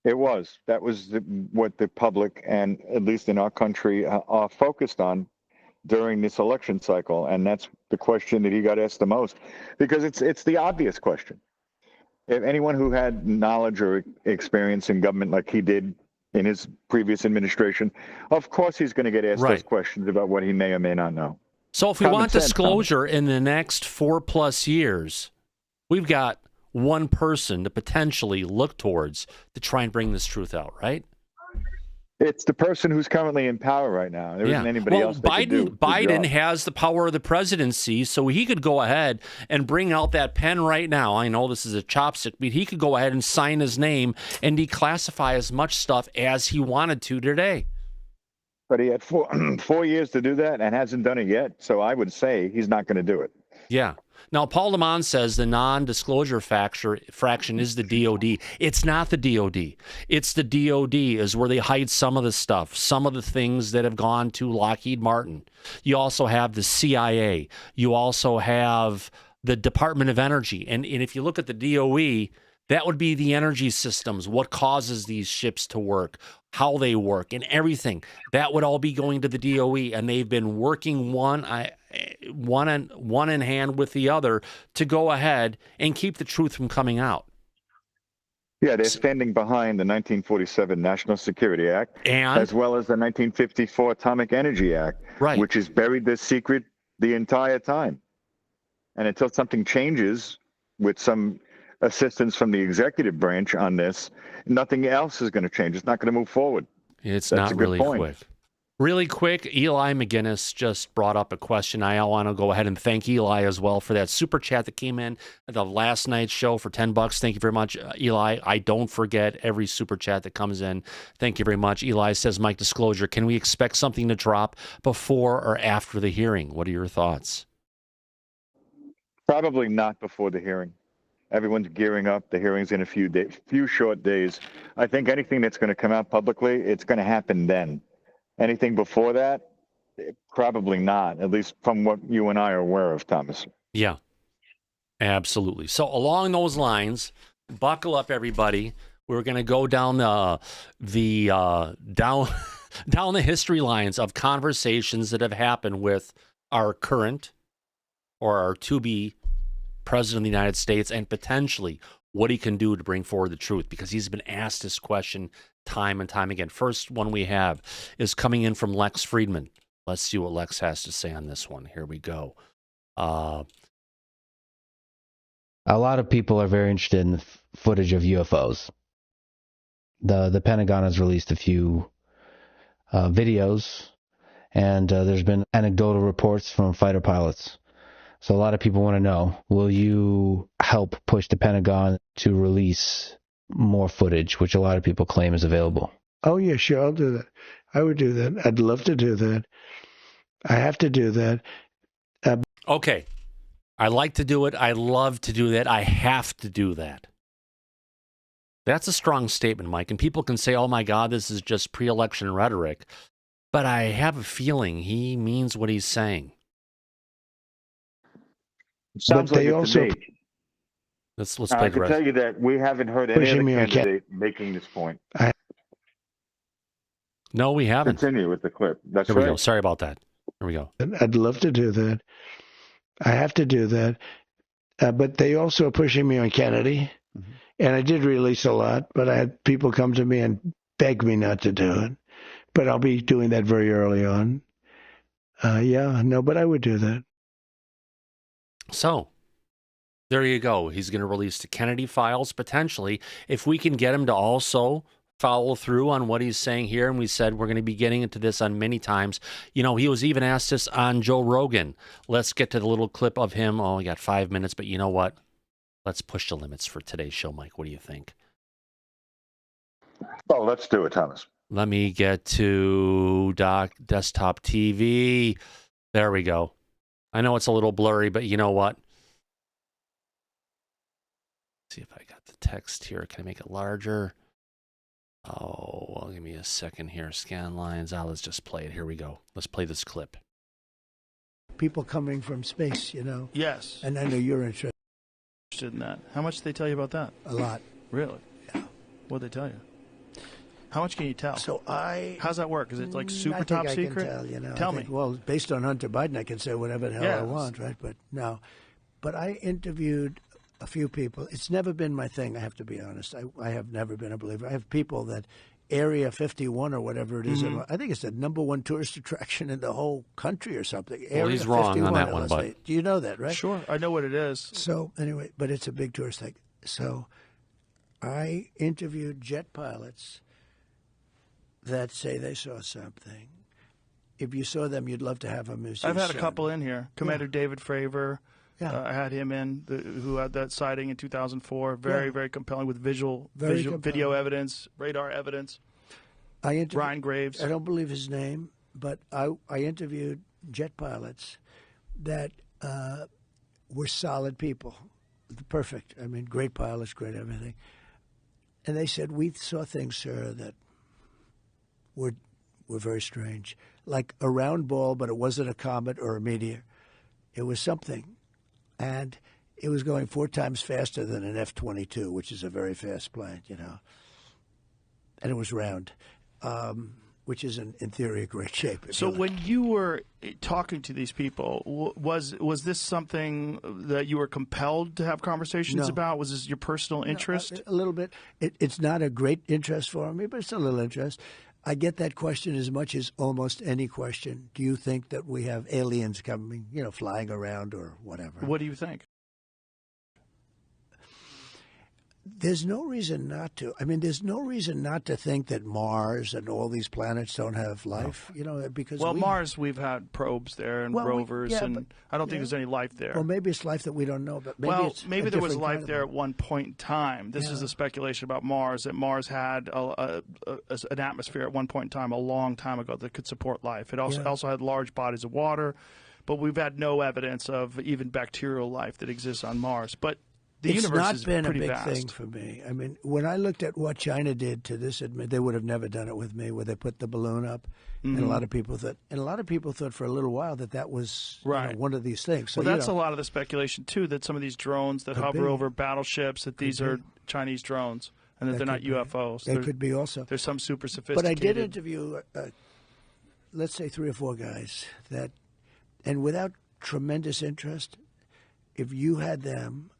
I: It was. That was what the public, and at least in our country, are focused on during this election cycle. And that's the question that he got asked the most, because it's the obvious question. If anyone who had knowledge or experience in government like he did in his previous administration, of course he's going to get asked those questions about what he may or may not know.
A: So if we want disclosure in the next 4+ years, we've got one person to potentially look towards to try and bring this truth out, right?
I: It's the person who's currently in power right now. There isn't anybody else that could do the
A: Biden
I: job.
A: has the power of the presidency, so he could go ahead and bring out that pen right now. I know this is a chopstick, but he could go ahead and sign his name and declassify as much stuff as he wanted to today.
I: But he had 4 years to do that and hasn't done it yet, so I would say he's not going to do it.
A: Yeah. Now, Paul Lamont says the non-disclosure fraction is the DOD. It's not the DOD. It's the DOD is where they hide some of the stuff, some of the things that have gone to Lockheed Martin. You also have the CIA. You also have the Department of Energy. And if you look at the DOE, that would be the energy systems, what causes these ships to work, how they work, and everything. That would all be going to the DOE, and they've been working one in hand with the other to go ahead and keep the truth from coming out.
I: Yeah, they're standing behind the 1947 National Security Act, as well as the 1954 Atomic Energy Act, which has buried this secret the entire time. And until something changes with some assistance from the executive branch on this, nothing else is going to change. It's not going to move forward.
A: It's not really quick. Really quick, Eli McGinnis just brought up a question. I want to go ahead and thank Eli as well for that super chat that came in at the last night's show for $10. Thank you very much, Eli. I don't forget every super chat that comes in. Thank you very much. Eli says, Mike, disclosure, can we expect something to drop before or after the hearing? What are your thoughts?
I: Probably not before the hearing. Everyone's gearing up. The hearing's in a few short days. I think anything that's going to come out publicly, it's going to happen then. Anything before that, probably not, at least from what you and I are aware of, Thomas.
A: Yeah, absolutely. So along those lines, buckle up, everybody. We're going to go down down the history lines of conversations that have happened with our current or our to-be President of the United States, and potentially what he can do to bring forward the truth, because he's been asked this question time and time again. First one we have is coming in from Lex Friedman. Let's see what Lex has to say on this one. Here we go.
L: A lot of people are very interested in the footage of UFOs. The Pentagon has released a few videos, and there's been anecdotal reports from fighter pilots. So a lot of people want to know, will you help push the Pentagon to release more footage, which a lot of people claim is available?
M: Oh, yeah, sure, I'll do that. I would do that. I'd love to do that. I have to do that.
A: Okay. I like to do it. I love to do that. I have to do that. That's a strong statement, Mike. And people can say, oh, my God, this is just pre-election rhetoric. But I have a feeling he means what he's saying.
I: Sounds like a debate.
A: Let's play
I: I
A: the
I: can
A: rest.
I: tell you that we haven't heard any other candidate making this point.
A: No, we haven't.
I: Continue with the clip. That's
A: Here we go. Sorry about that. Here we go.
M: I'd love to do that. I have to do that. But they also are pushing me on Kennedy. Mm-hmm. And I did release a lot, but I had people come to me and beg me not to do it. But I'll be doing that very early on. But I would do that.
A: So, there you go. He's going to release the Kennedy files, potentially. If we can get him to also follow through on what he's saying here, and we said we're going to be getting into this on many times. You know, he was even asked this on Joe Rogan. Let's get to the little clip of him. Oh, we got 5 minutes, but you know what? Let's push the limits for today's show, Mike. What do you think?
I: Oh, let's do it, Thomas.
A: Let me get to desktop TV. There we go. I know it's a little blurry, but you know what? Let's see if I got the text here. Can I make it larger? Oh, well, give me a second here. Scan lines. Let's just play it. Here we go. Let's play this clip.
M: People coming from space, you know.
N: Yes.
M: And I know you're interested
N: in that. How much did they tell you about that?
M: A lot.
N: Really?
M: Yeah.
N: What did they tell you? How much can you tell?
M: So
N: how's that work? Is it like super
M: top
N: secret?
M: I can tell, you know.
N: Tell me.
M: Well, based on Hunter Biden, I can say whatever the hell I want, right? But no. But I interviewed a few people. It's never been my thing, I have to be honest. I have never been a believer. I have people that Area 51 or whatever it is, I think it's the #1 tourist attraction in the whole country or something.
A: Well, he's wrong on that one, but...
M: Do you know that, right?
N: Sure, I know what it is.
M: So, anyway, but it's a big tourist thing. So, I interviewed jet pilots that say they saw something. If you saw them, you'd love to have them as
N: I've had a couple in here. Commander David Fravor.
M: Yeah.
N: I had him in, who had that sighting in 2004. Very compelling with video evidence, radar evidence. Ryan Graves.
M: I don't believe his name, but I interviewed jet pilots that were solid people. Perfect. I mean, great pilots, great everything. And they said, we saw things, sir, that were very strange. Like a round ball, but it wasn't a comet or a meteor. It was something. And it was going 4 times faster than an F-22, which is a very fast plane, you know. And it was round, which is, in theory, a great shape.
N: So when you were talking to these people, was this something that you were compelled to have conversations about? Was this your personal interest?
M: A little bit. It's not a great interest for me, but it's a little interest. I get that question as much as almost any question. Do you think that we have aliens coming, you know, flying around or whatever?
N: What do you think?
M: There's no reason not to. I mean, there's no reason not to think that Mars and all these planets don't have life, you know, because
N: Mars, we've had probes there and rovers, and I don't think there's any life there.
M: Well, maybe it's life that we don't know, but maybe
N: there was life there at one point in time. This is the speculation about Mars, that Mars had an atmosphere at one point in time, a long time ago, that could support life. It also had large bodies of water, but we've had no evidence of even bacterial life that exists on Mars. But the universe is pretty vast.
M: It's not been a big thing for me. I mean, when I looked at what China did to this, they would have never done it with me, where they put the balloon up, and a lot of people thought for a little while that was you know, one of these things. So,
N: well, that's a lot of the speculation too, that some of these drones that hover over battleships, that these are Chinese drones, and that they're not UFOs.
M: They could be also.
N: There's some super sophisticated.
M: But I did interview, let's say, 3 or 4 guys that, and without tremendous interest, if you had them.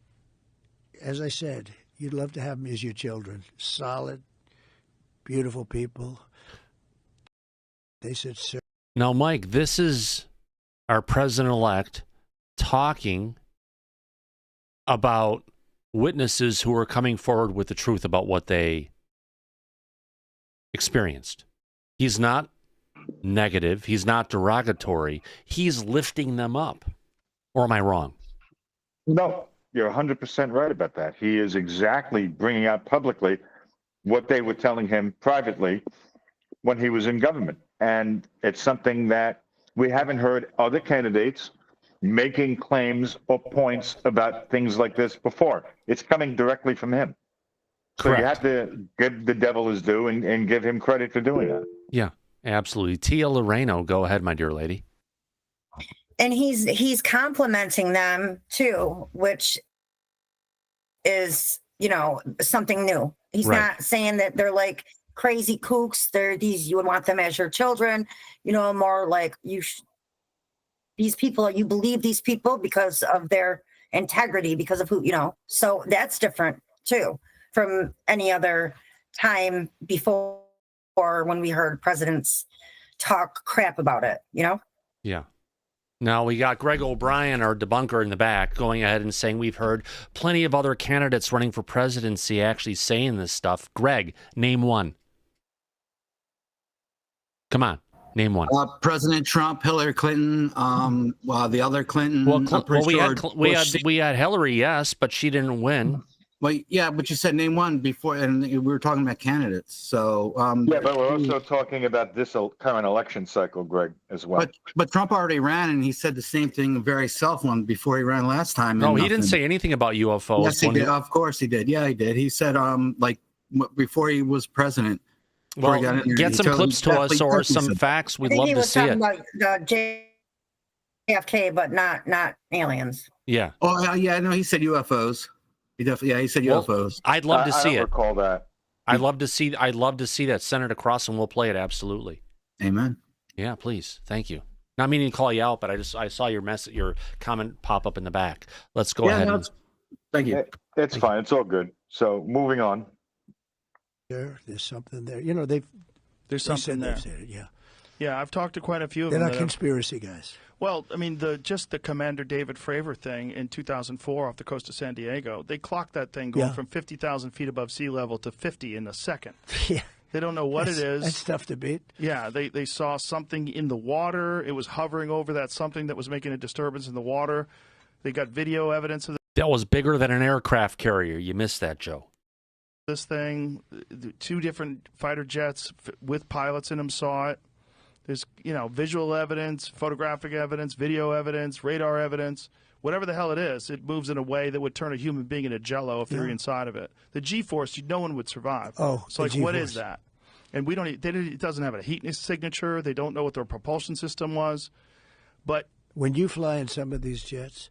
M: As I said, you'd love to have them as your children. Solid, beautiful people. They said, sir.
A: Now, Mike, this is our president-elect talking about witnesses who are coming forward with the truth about what they experienced. He's not negative. He's not derogatory. He's lifting them up. Or am I wrong?
I: No. You're 100% right about that. He is exactly bringing out publicly what they were telling him privately when he was in government. And it's something that we haven't heard other candidates making claims or points about things like this before. It's coming directly from him.
A: Correct.
I: So you have to give the devil his due and give him credit for doing that.
A: Yeah, absolutely. Tia Loreno, go ahead, my dear lady.
H: And he's complimenting them too, which is, you know, something new. He's not saying that they're like crazy kooks. They're these, you would want them as your children, you know, more like these people, you believe these people because of their integrity, because of who, so that's different too from any other time before when we heard presidents talk crap about it,
A: Yeah. Now we got Greg O'Brien, our debunker in the back, going ahead and saying we've heard plenty of other candidates running for presidency actually saying this stuff. Greg, name one. Come on, name one.
O: President Trump, Hillary Clinton, the other Clinton.
A: We had Hillary, yes, but she didn't win.
O: Well, yeah, but you said name one before, and we were talking about candidates. So
I: yeah, but we're also talking about this current election cycle, Greg, as well.
O: But Trump already ran, and he said the same thing, very self one before he ran last time.
A: No, he didn't say anything about UFOs.
O: Yes, he did. Of course, he did. Yeah, he did. He said before he was president.
A: Well, get some clips to us or some facts. We'd love to see it.
H: He was talking about JFK, but not aliens.
A: Yeah.
O: Oh, yeah. No, he said UFOs. He said UFOs.
A: I'd love to see
I: I
A: it.
I: recall that.
A: I'd love to see that. Send it across, and we'll play it. Absolutely.
O: Amen.
A: Yeah, please. Thank you. Not meaning to call you out, but I saw your comment pop up in the back. Let's go ahead.
O: Thank you.
I: It's fine. It's all good. So moving on.
M: There's something there.
N: There's something there. Yeah, I've talked to quite a few of them.
M: They're not conspiracy guys.
N: Well, I mean, the Commander David Fravor thing in 2004 off the coast of San Diego, they clocked that thing going from 50,000 feet above sea level to 50 in a second.
M: Yeah.
N: They don't know what it is.
M: That's tough to beat.
N: Yeah, they saw something in the water. It was hovering over that something that was making a disturbance in the water. They got video evidence of
A: that was bigger than an aircraft carrier. You missed that, Joe.
N: This thing, 2 different fighter jets with pilots in them saw it. There's, visual evidence, photographic evidence, video evidence, radar evidence, whatever the hell it is. It moves in a way that would turn a human being into jello if they were inside of it. The G-force, no one would survive.
M: Oh,
N: so what is that? And it doesn't have a heat signature. They don't know what their propulsion system was. But
M: when you fly in some of these jets,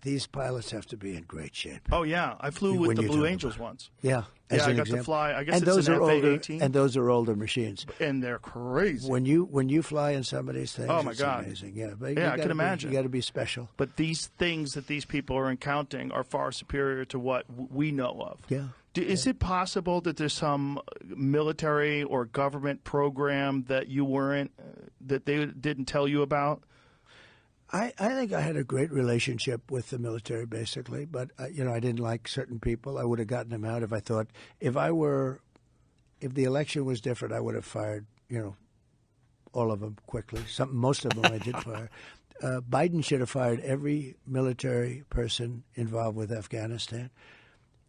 M: these pilots have to be in great shape.
N: Oh yeah, I flew with the Blue Angels once.
M: Yeah,
N: yeah, I got to fly. I guess it's an FA-18.
M: And those are older machines.
N: And they're crazy.
M: When you fly in some of these things,
N: oh my God,
M: amazing. Yeah, but
N: I can imagine.
M: You got to be special.
N: But these things that these people are encountering are far superior to what we know of.
M: Yeah.
N: Is it possible that there's some military or government program that you weren't, that they didn't tell you about?
M: I think I had a great relationship with the military, basically, but I didn't like certain people. I would have gotten them out if I thought if the election was different, I would have fired all of them quickly. Most of them I did fire. Biden should have fired every military person involved with Afghanistan.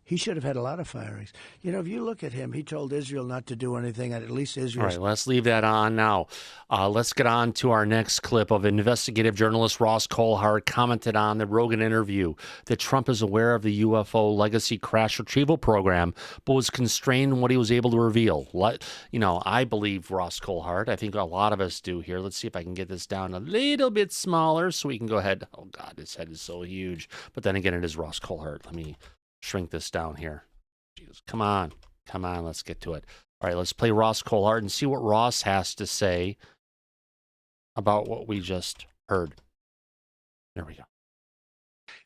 M: He should have had a lot of firings. If you look at him, he told Israel not to do anything, and at least Israel.
A: All right, let's leave that on now. Let's get on to our next clip of investigative journalist Ross Coulthart commented on the Rogan interview that Trump is aware of the UFO legacy crash retrieval program, but was constrained in what he was able to reveal. I believe Ross Coulthart. I think a lot of us do here. Let's see if I can get this down a little bit smaller so we can go ahead. Oh, God, his head is so huge. But then again, it is Ross Coulthart. Let me shrink this down here. Jesus, come on, let's get to it. All right, let's play Ross Coulthart and see what Ross has to say about what we just heard. There we go.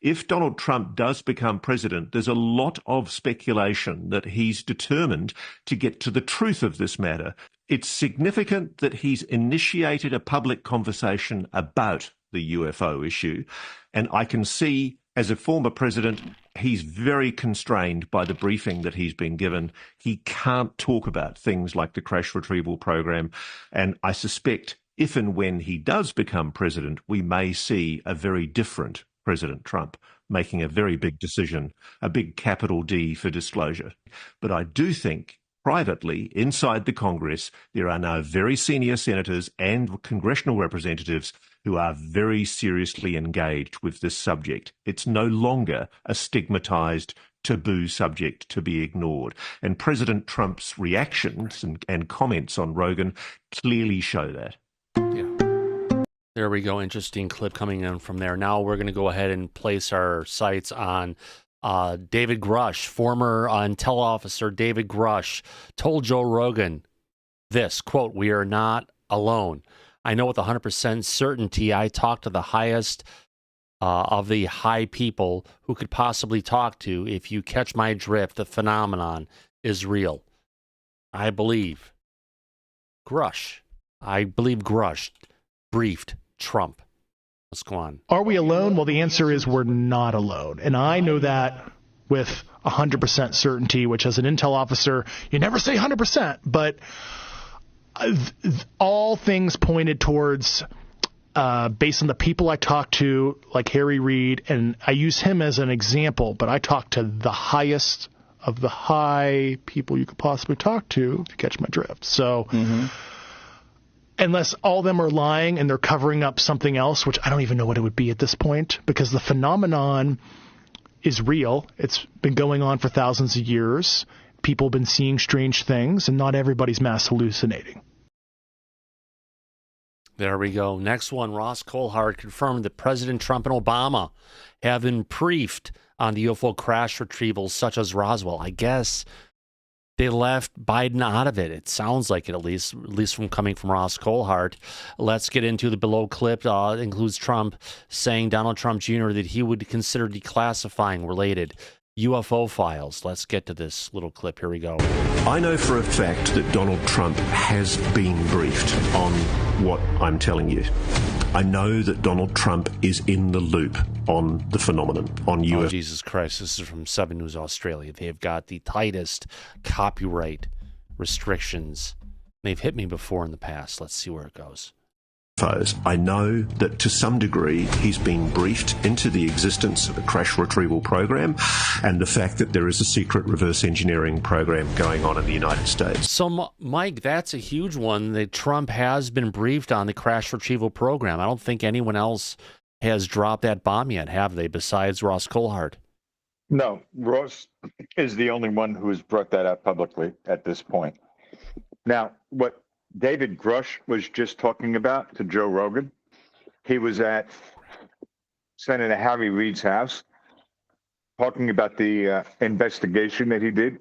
P: If Donald Trump does become president, there's a lot of speculation that he's determined to get to the truth of this matter. It's significant that he's initiated a public conversation about the UFO issue, and I can see, as a former president, he's very constrained by the briefing that he's been given. He can't talk about things like the crash retrieval program. And I suspect if and when he does become president, we may see a very different President Trump making a very big decision, a big capital D for disclosure. But I do think privately, inside the Congress, there are now very senior senators and congressional representatives who are very seriously engaged with this subject. It's no longer a stigmatized, taboo subject to be ignored. And President Trump's reactions and comments on Rogan clearly show that.
A: Yeah. There we go. Interesting clip coming in from there. Now we're going to go ahead and place our sights on David Grush. Former intel officer David Grush told Joe Rogan this, quote, "We are not alone. I know with 100% certainty I talked to the highest of the high people who could possibly talk to. If you catch my drift, the phenomenon is real. I believe Grush briefed Trump. Let's go on.
Q: Are we alone? Well, the answer is we're not alone. And I know that with 100% certainty, which as an intel officer, you never say 100%, but all things pointed towards, based on the people I talked to, like Harry Reid, and I use him as an example, but I talked to the highest of the high people you could possibly talk to, if you catch my drift. So unless all of them are lying and they're covering up something else, which I don't even know what it would be at this point, because the phenomenon is real. It's been going on for thousands of years. People have been seeing strange things, and not everybody's mass hallucinating.
A: There we go. Next one, Ross Coulthart confirmed that President Trump and Obama have been briefed on the UFO crash retrievals such as Roswell. I guess they left Biden out of it. It sounds like it, at least from coming from Ross Coulthart. Let's get into the below clip. It includes Trump saying, Donald Trump Jr., that he would consider declassifying related UFO files. Let's get to this little clip. Here we go.
P: I know for a fact that Donald Trump has been briefed on what I'm telling you. I know that Donald Trump is in the loop on the phenomenon, on UFO.
A: Oh, Jesus Christ. This is from 7 News Australia. They've got the tightest copyright restrictions. They've hit me before in the past. Let's see where it goes.
P: I know that to some degree he's been briefed into the existence of a crash retrieval program and the fact that there is a secret reverse engineering program going on in the United States.
A: So, Mike, that's a huge one that Trump has been briefed on the crash retrieval program. I don't think anyone else has dropped that bomb yet, have they, besides Ross Coulthart?
I: No, Ross is the only one who has brought that up publicly at this point. Now, what David Grush was just talking about to Joe Rogan, he was at Senator Harry Reid's house talking about the investigation that he did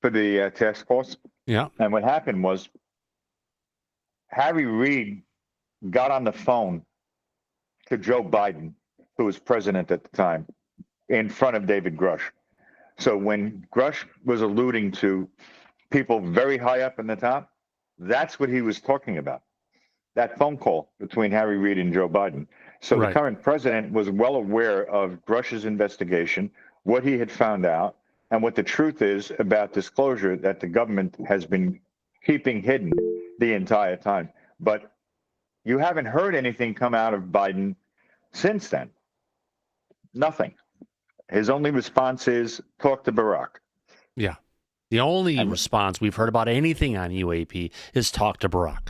I: for the task force.
A: Yeah.
I: And what happened was Harry Reid got on the phone to Joe Biden, who was president at the time, in front of David Grush. So when Grush was alluding to people very high up in the top, that's what he was talking about, that phone call between Harry Reid and Joe Biden. So
A: Right.
I: The current president was well aware of Grush's investigation, what he had found out, and what the truth is about disclosure that the government has been keeping hidden the entire time. But you haven't heard anything come out of Biden since then. Nothing. His only response is talk to Barack.
A: Yeah. The only response we've heard about anything on UAP is talk to Barack.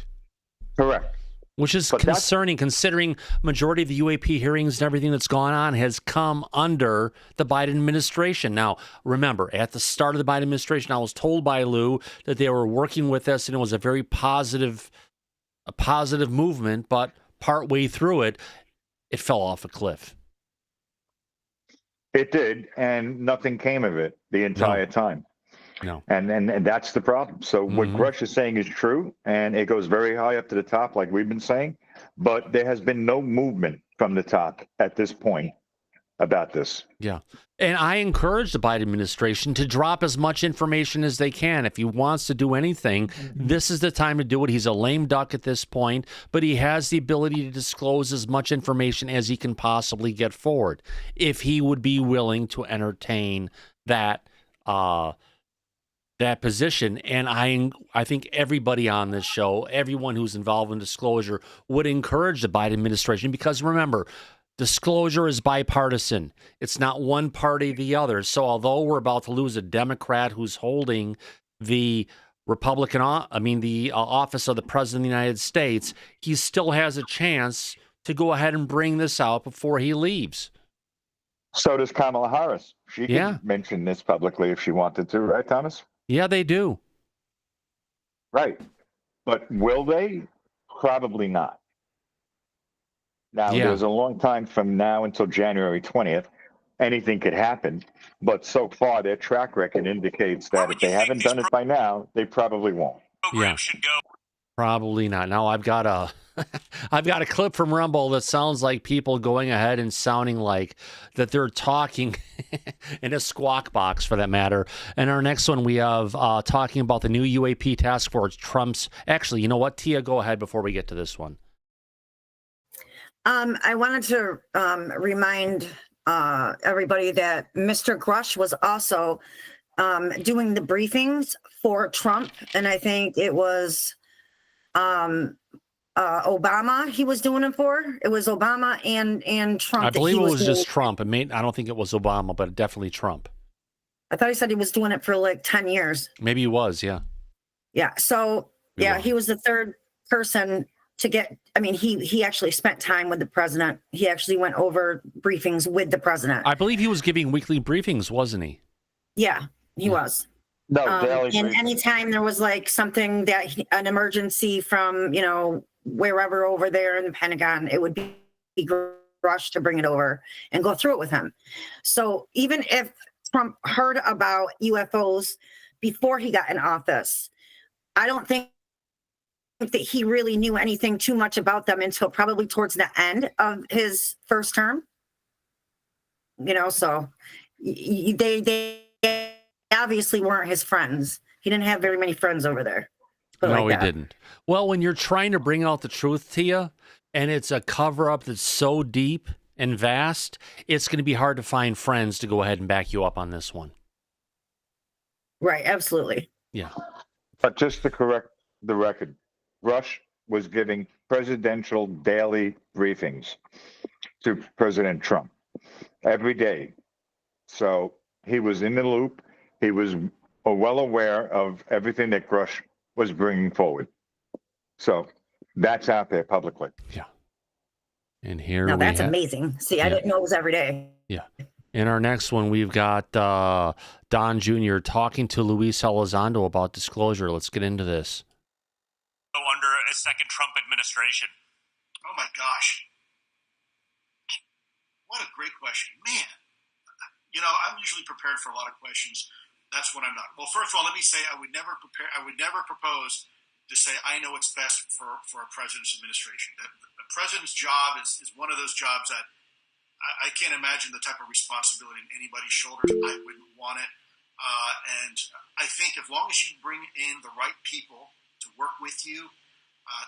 I: Correct.
A: Which is concerning, considering majority of the UAP hearings and everything that's gone on has come under the Biden administration. Now, remember, at the start of the Biden administration, I was told by Lou that they were working with us and it was a very positive movement, but partway through it, it fell off a cliff.
I: It did, and nothing came of it the entire time.
A: No.
I: And that's the problem. So what Grush is saying is true, and it goes very high up to the top, like we've been saying, but there has been no movement from the top at this point about this.
A: Yeah. And I encourage the Biden administration to drop as much information as they can. If he wants to do anything, this is the time to do it. He's a lame duck at this point, but he has the ability to disclose as much information as he can possibly get forward if he would be willing to entertain that position. And I think everybody on this show, everyone who's involved in disclosure, would encourage the Biden administration, because remember, disclosure is bipartisan. It's not one party or the other. So although we're about to lose a Democrat who's holding the office of the President of the United States, he still has a chance to go ahead and bring this out before he leaves.
I: So does Kamala Harris. She can mention this publicly if she wanted to, right, Thomas?
A: Yeah, they do.
I: Right. But will they? Probably not. Now, there's a long time from now until January 20th. Anything could happen. But so far, their track record indicates that if they haven't done it by now, they probably won't.
A: Yeah. Probably not. Now I've got a I've got a clip from Rumble that sounds like people going ahead and sounding like that they're talking in a squawk box, for that matter. And our next one, we have talking about the new UAP task force. Trump's actually, you know what, Tia, go ahead before we get to this one.
H: I wanted to remind everybody that Mr. Grush was also doing the briefings for Trump, and I think it was Obama he was doing it for. It was Obama and Trump.
A: I believe it was just Trump. I don't think it was Obama, but definitely Trump.
H: I thought he said he was doing it for like 10 years.
A: Maybe he was, yeah.
H: Yeah. So yeah, he was the third person to get. I mean, he actually spent time with the president. He actually went over briefings with the president.
A: I believe he was giving weekly briefings, wasn't he?
H: Yeah, he was.
I: No,
H: and anytime there was like something that an emergency from, you know, wherever over there in the Pentagon, it would be rushed to bring it over and go through it with him. So even if Trump heard about UFOs before he got in office, I don't think that he really knew anything too much about them until probably towards the end of his first term. You know, so they obviously weren't his friends. He didn't have very many friends over there.
A: No, he didn't. Well, when you're trying to bring out the truth, Tia, and it's a cover-up that's so deep and vast, it's going to be hard to find friends to go ahead and back you up on this one.
H: Right, absolutely.
A: Yeah.
I: But just to correct the record, Rush was giving presidential daily briefings to President Trump every day. So he was in the loop. He was well aware of everything that Rush was bringing forward. So that's out there publicly.
A: Yeah. And here
H: now
A: we
H: that's
A: have,
H: amazing. See, I didn't know it was every day.
A: Yeah. In our next one, we've got Don Jr. talking to Luis Elizondo about disclosure. Let's get into this.
R: Under a second Trump administration.
J: Oh my gosh. What a great question. Man, you know, I'm usually prepared for a lot of questions. That's when I'm not. Well, first of all, let me say I would never propose to say I know what's best for a president's administration. The president's job is one of those jobs that I can't imagine the type of responsibility on anybody's shoulders. I wouldn't want it. And I think as long as you bring in the right people to work with you,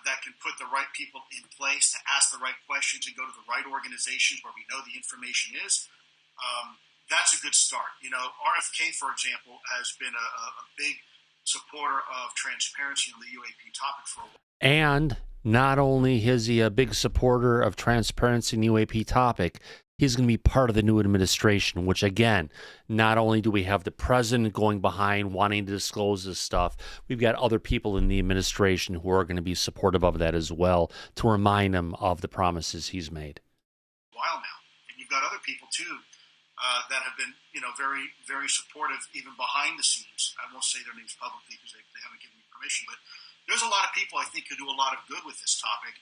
J: that can put the right people in place to ask the right questions and go to the right organizations where we know the information is, that's a good start. You know, RFK, for example, has been a big supporter of transparency on the UAP topic for a while.
A: And not only is he a big supporter of transparency in the UAP topic, he's going to be part of the new administration, which, again, not only do we have the president going behind wanting to disclose this stuff, we've got other people in the administration who are going to be supportive of that as well to remind him of the promises he's made.
J: A while now. And you've got other people, too, that have been, you know, very, very supportive even behind the scenes. I won't say their names publicly because they haven't given me permission, but there's a lot of people I think who do a lot of good with this topic.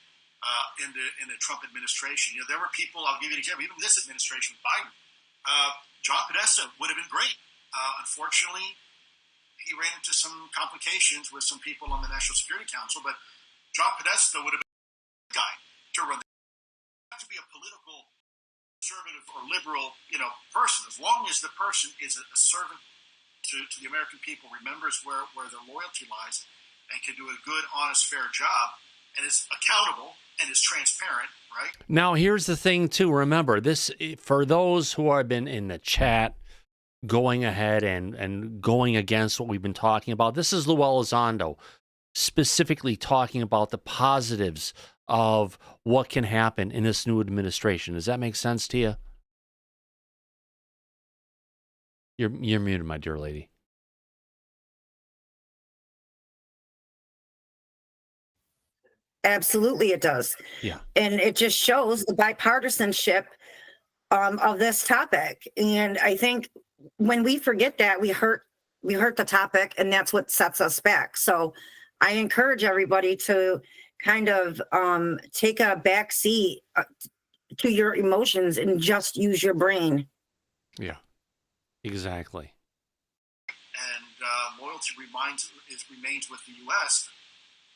J: In the Trump administration, you know, there were people. I'll give you an example. Even this administration with Biden, John Podesta would have been great. Unfortunately, he ran into some complications with some people on the National Security Council. But John Podesta would have been a guy to run. Not to be a political conservative or liberal, you know, person. As long as the person is a servant to the American people, remembers where their loyalty lies, and can do a good, honest, fair job, and is accountable and is transparent, right?
A: Now, here's the thing, too. Remember, this, for those who have been in the chat going ahead and going against what we've been talking about, this is Lou Elizondo specifically talking about the positives of what can happen in this new administration. Does that make sense to you? You're muted, my dear lady.
H: Absolutely, it does.
A: Yeah.
H: And it just shows the bipartisanship of this topic. And I think when we forget that, we hurt the topic, and that's what sets us back. So I encourage everybody to kind of take a back seat to your emotions and just use your brain.
A: Yeah, exactly.
J: And loyalty remains with the U.S.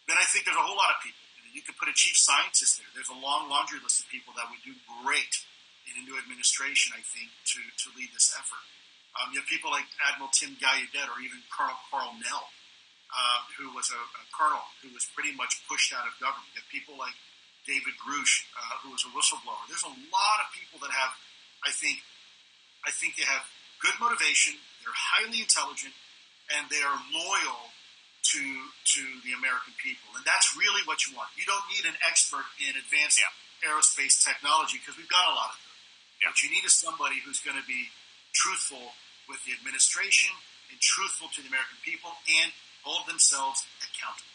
S: then I think there's a whole lot of people. You could put a chief scientist there. There's a long laundry list of people that would do great in a new administration, I think, to lead this effort. You have people like Admiral Tim Gallaudet or even Colonel Carl Nell, who was a colonel who was pretty much pushed out of government. You have people like David Grush, who was a whistleblower. There's a lot of people that have, I think they have good motivation, they're highly intelligent, and they are loyal to the American people. And that's really what you want. You don't need an expert in advanced aerospace technology because we've got a lot of them. What you need is somebody who's going to be truthful with the administration and truthful to the American people and hold themselves accountable.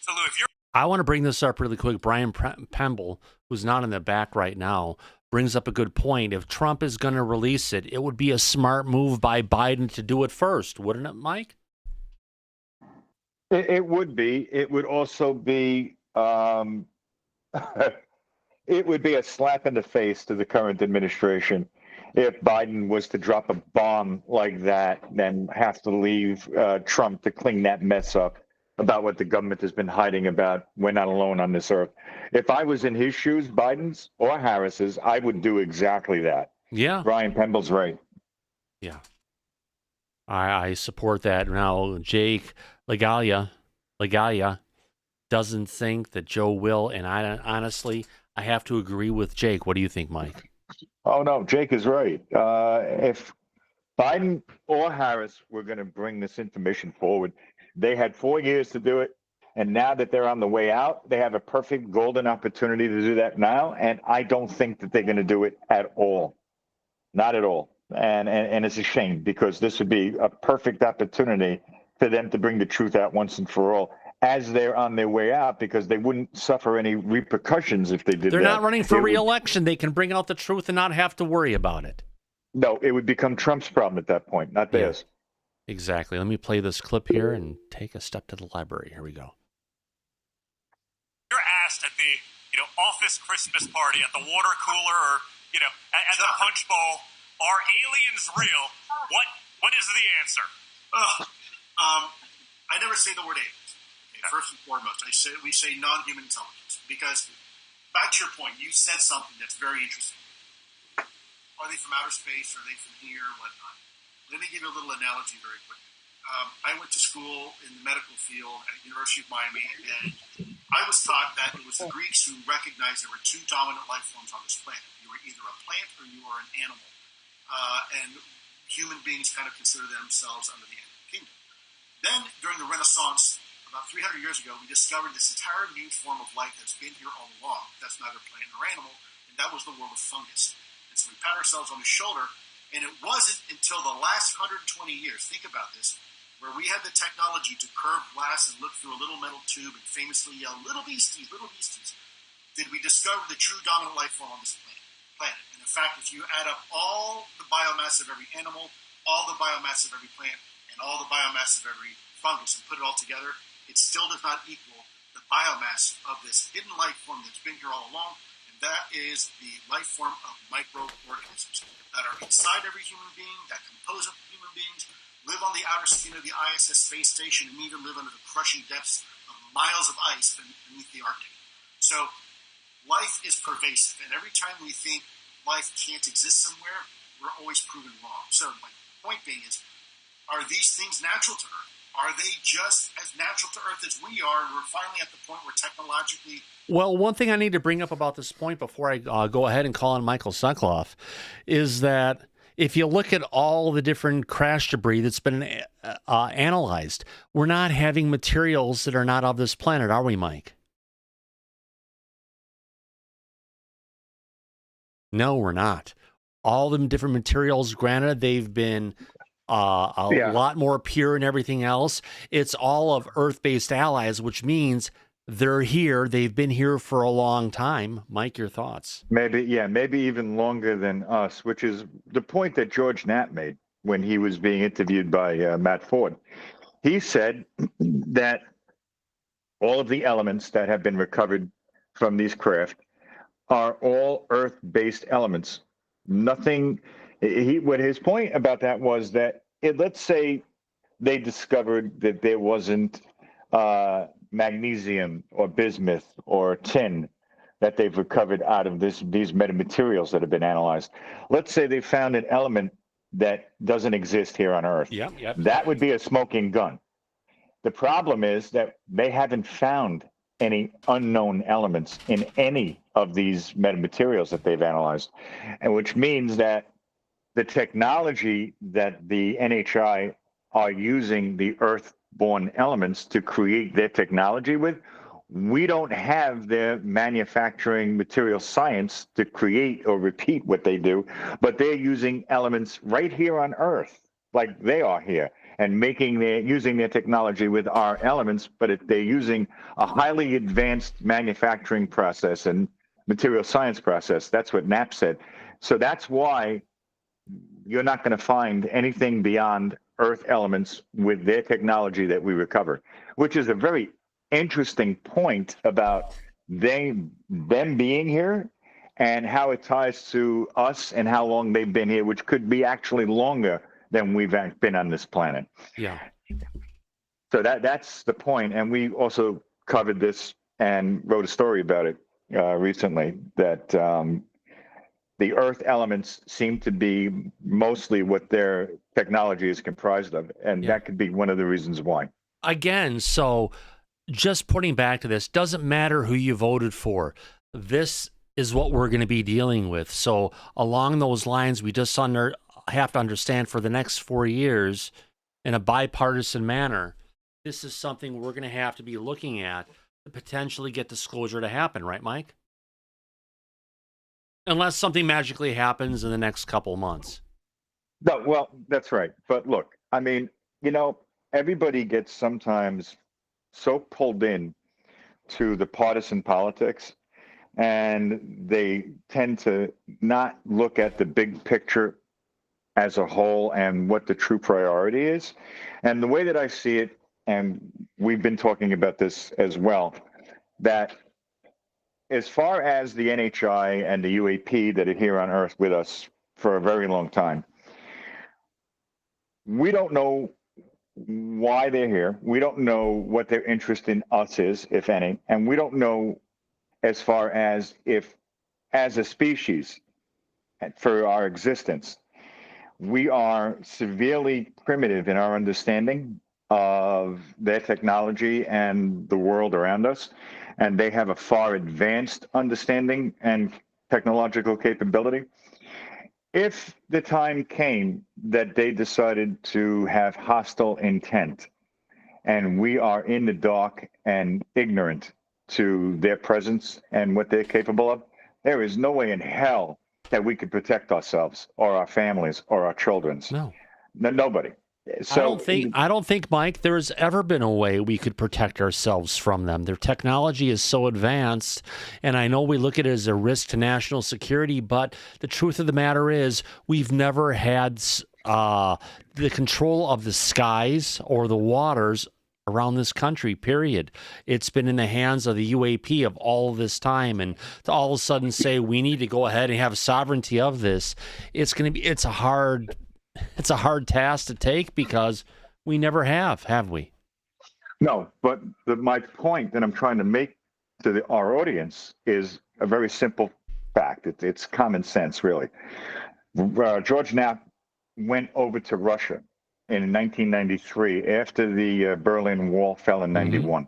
R: So, Lou, if you're...
A: I want to bring this up really quick. Brian Pemble, who's not in the back right now, brings up a good point. If Trump is going to release it, it would be a smart move by Biden to do it first, wouldn't it, Mike?
I: It would be. It would also be. It would be a slap in the face to the current administration if Biden was to drop a bomb like that, then have to leave Trump to clean that mess up about what the government has been hiding about. We're not alone on this earth. If I was in his shoes, Biden's or Harris's, I would do exactly that.
A: Yeah.
I: Brian Pemble's right.
A: Yeah. I support that. Now, Jake Legalia doesn't think that Joe will, and honestly, I have to agree with Jake. What do you think, Mike?
I: Oh, no, Jake is right. If Biden or Harris were going to bring this information forward, they had 4 years to do it. And now that they're on the way out, they have a perfect golden opportunity to do that now. And I don't think that they're going to do it at all. Not at all. And it's a shame because this would be a perfect opportunity for them to bring the truth out once and for all as they're on their way out, because they wouldn't suffer any repercussions if they did that.
A: They're not running for re-election. They can bring out the truth and not have to worry about it.
I: No, it would become Trump's problem at that point, not theirs.
A: Yeah, exactly. Let me play this clip here and take a step to the library. Here we go.
R: You're asked at the office Christmas party, at the water cooler, or at the punch bowl, are aliens real? What is the answer?
S: I never say the word aliens. First and foremost, we say non-human intelligence, because back to your point, you said something that's very interesting. Are they from outer space? Are they from here? Whatnot. Let me give you a little analogy very quickly. I went to school in the medical field at the University of Miami, and I was taught that it was the Greeks who recognized there were two dominant life forms on this planet. You were either a plant or you were an animal. And human beings kind of consider themselves under the animal kingdom. Then, during the Renaissance, about 300 years ago, we discovered this entire new form of life that's been here all along. That's neither plant nor animal, and that was the world of fungus. And so we pat ourselves on the shoulder, and it wasn't until the last 120 years, think about this, where we had the technology to curve glass and look through a little metal tube and famously yell, little beasties, did we discover the true dominant life form on this planet. And in fact, if you add up all the biomass of every animal, all the biomass of every plant, and all the biomass of every fungus and put it all together, it still does not equal the biomass of this hidden life form that's been here all along, and that is the life form of microorganisms that are inside every human being, that compose of human beings, live on the outer skin of the ISS space station, and even live under the crushing depths of miles of ice beneath the Arctic. So life is pervasive, and every time we think life can't exist somewhere, we're always proven wrong. So my point being is, are these things natural to Earth? Are they just as natural to Earth as we are? And we're finally at the point where technologically...
A: Well, one thing I need to bring up about this point before I go ahead and call on Michael Sokoloff is that if you look at all the different crash debris that's been analyzed, we're not having materials that are not of this planet, are we, Mike? No, we're not. All the different materials, granted, they've been... a lot more pure and everything else. It's all of Earth-based allies, which means they're here. They've been here for a long time. Mike, your thoughts?
I: Maybe even longer than us, which is the point that George Knapp made when he was being interviewed by Matt Ford. He said that all of the elements that have been recovered from these craft are all Earth-based elements. Nothing... What his point about that was that let's say they discovered that there wasn't magnesium or bismuth or tin that they've recovered out of these metamaterials that have been analyzed. Let's say they found an element that doesn't exist here on Earth.
A: Yep.
I: That would be a smoking gun. The problem is that they haven't found any unknown elements in any of these metamaterials that they've analyzed, and which means that the technology that the NHI are using the Earth-born elements to create their technology with, we don't have their manufacturing material science to create or repeat what they do, but they're using elements right here on Earth, like they are here, and using their technology with our elements, but they're using a highly advanced manufacturing process and material science process. That's what Knapp said. So that's why you're not going to find anything beyond Earth elements with their technology that we recover, which is a very interesting point about them being here and how it ties to us and how long they've been here, which could be actually longer than we've been on this planet.
A: Yeah.
I: So that's the point. And we also covered this and wrote a story about it recently, that the Earth elements seem to be mostly what their technology is comprised of. And that could be one of the reasons why.
A: Again, so just putting back to this, doesn't matter who you voted for. This is what we're going to be dealing with. So along those lines, we just have to understand for the next 4 years, in a bipartisan manner, this is something we're going to have to be looking at to potentially get disclosure to happen, right, Mike? Unless something magically happens in the next couple of months.
I: No, well, that's right. But look, I mean, everybody gets sometimes so pulled in to the partisan politics, and they tend to not look at the big picture as a whole and what the true priority is. And the way that I see it, and we've been talking about this as well, that as far as the NHI and the UAP that are here on Earth with us for a very long time, we don't know why they're here. We don't know what their interest in us is, if any. And we don't know as far as if, as a species, for our existence, we are severely primitive in our understanding of their technology and the world around us. And they have a far advanced understanding and technological capability. If the time came that they decided to have hostile intent, and we are in the dark and ignorant to their presence and what they're capable of, there is no way in hell that we could protect ourselves or our families or our children's.
A: No,
I: nobody. So
A: I don't think, Mike, there's ever been a way we could protect ourselves from them. Their technology is so advanced, and I know we look at it as a risk to national security, but the truth of the matter is we've never had the control of the skies or the waters around this country, period. It's been in the hands of the UAP of all this time, and to all of a sudden say we need to go ahead and have sovereignty of this, it's a hard task to take because we never have we?
I: No, but my point that I'm trying to make to our audience is a very simple fact. It's common sense, really. George Knapp went over to Russia in 1993 after the Berlin Wall fell in 91.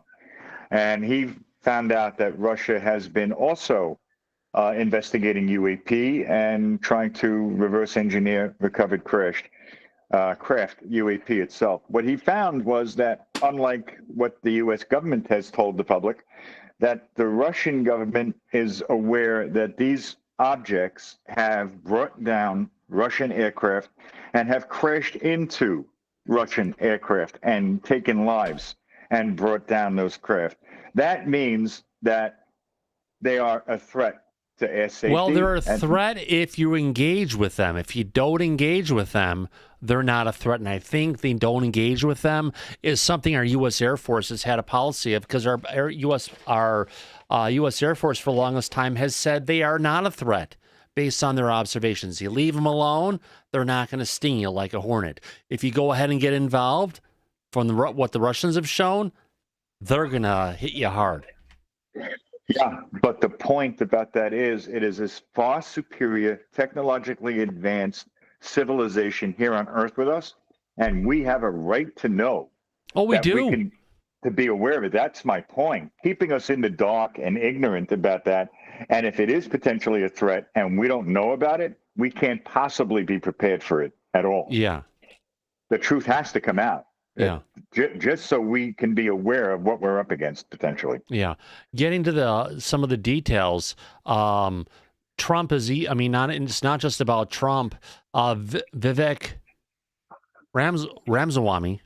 I: And he found out that Russia has been also investigating UAP and trying to reverse engineer recovered craft UAP itself. What he found was that, unlike what the U.S. government has told the public, that the Russian government is aware that these objects have brought down Russian aircraft and have crashed into Russian aircraft and taken lives and brought down those craft. That means that they are a threat to air safety.
A: Well, they're a threat if you engage with them. If you don't engage with them, they're not a threat. And I think they don't engage with them is something our U.S. Air Force has had a policy of, because our U.S. Air Force for the longest time has said they are not a threat based on their observations. You leave them alone, they're not going to sting you like a hornet. If you go ahead and get involved, from what the Russians have shown, they're going to hit you hard.
I: Yeah, but the point about that is it is this far superior, technologically advanced civilization here on Earth with us, and we have a right to know.
A: Oh, we do.
I: To be aware of it. That's my point. Keeping us in the dark and ignorant about that. And if it is potentially a threat and we don't know about it, we can't possibly be prepared for it at all.
A: Yeah.
I: The truth has to come out.
A: Yeah.
I: Just so we can be aware of what we're up against potentially.
A: Yeah. Getting to some of the details, Trump is, it's not just about Trump. Vivek Ramaswamy,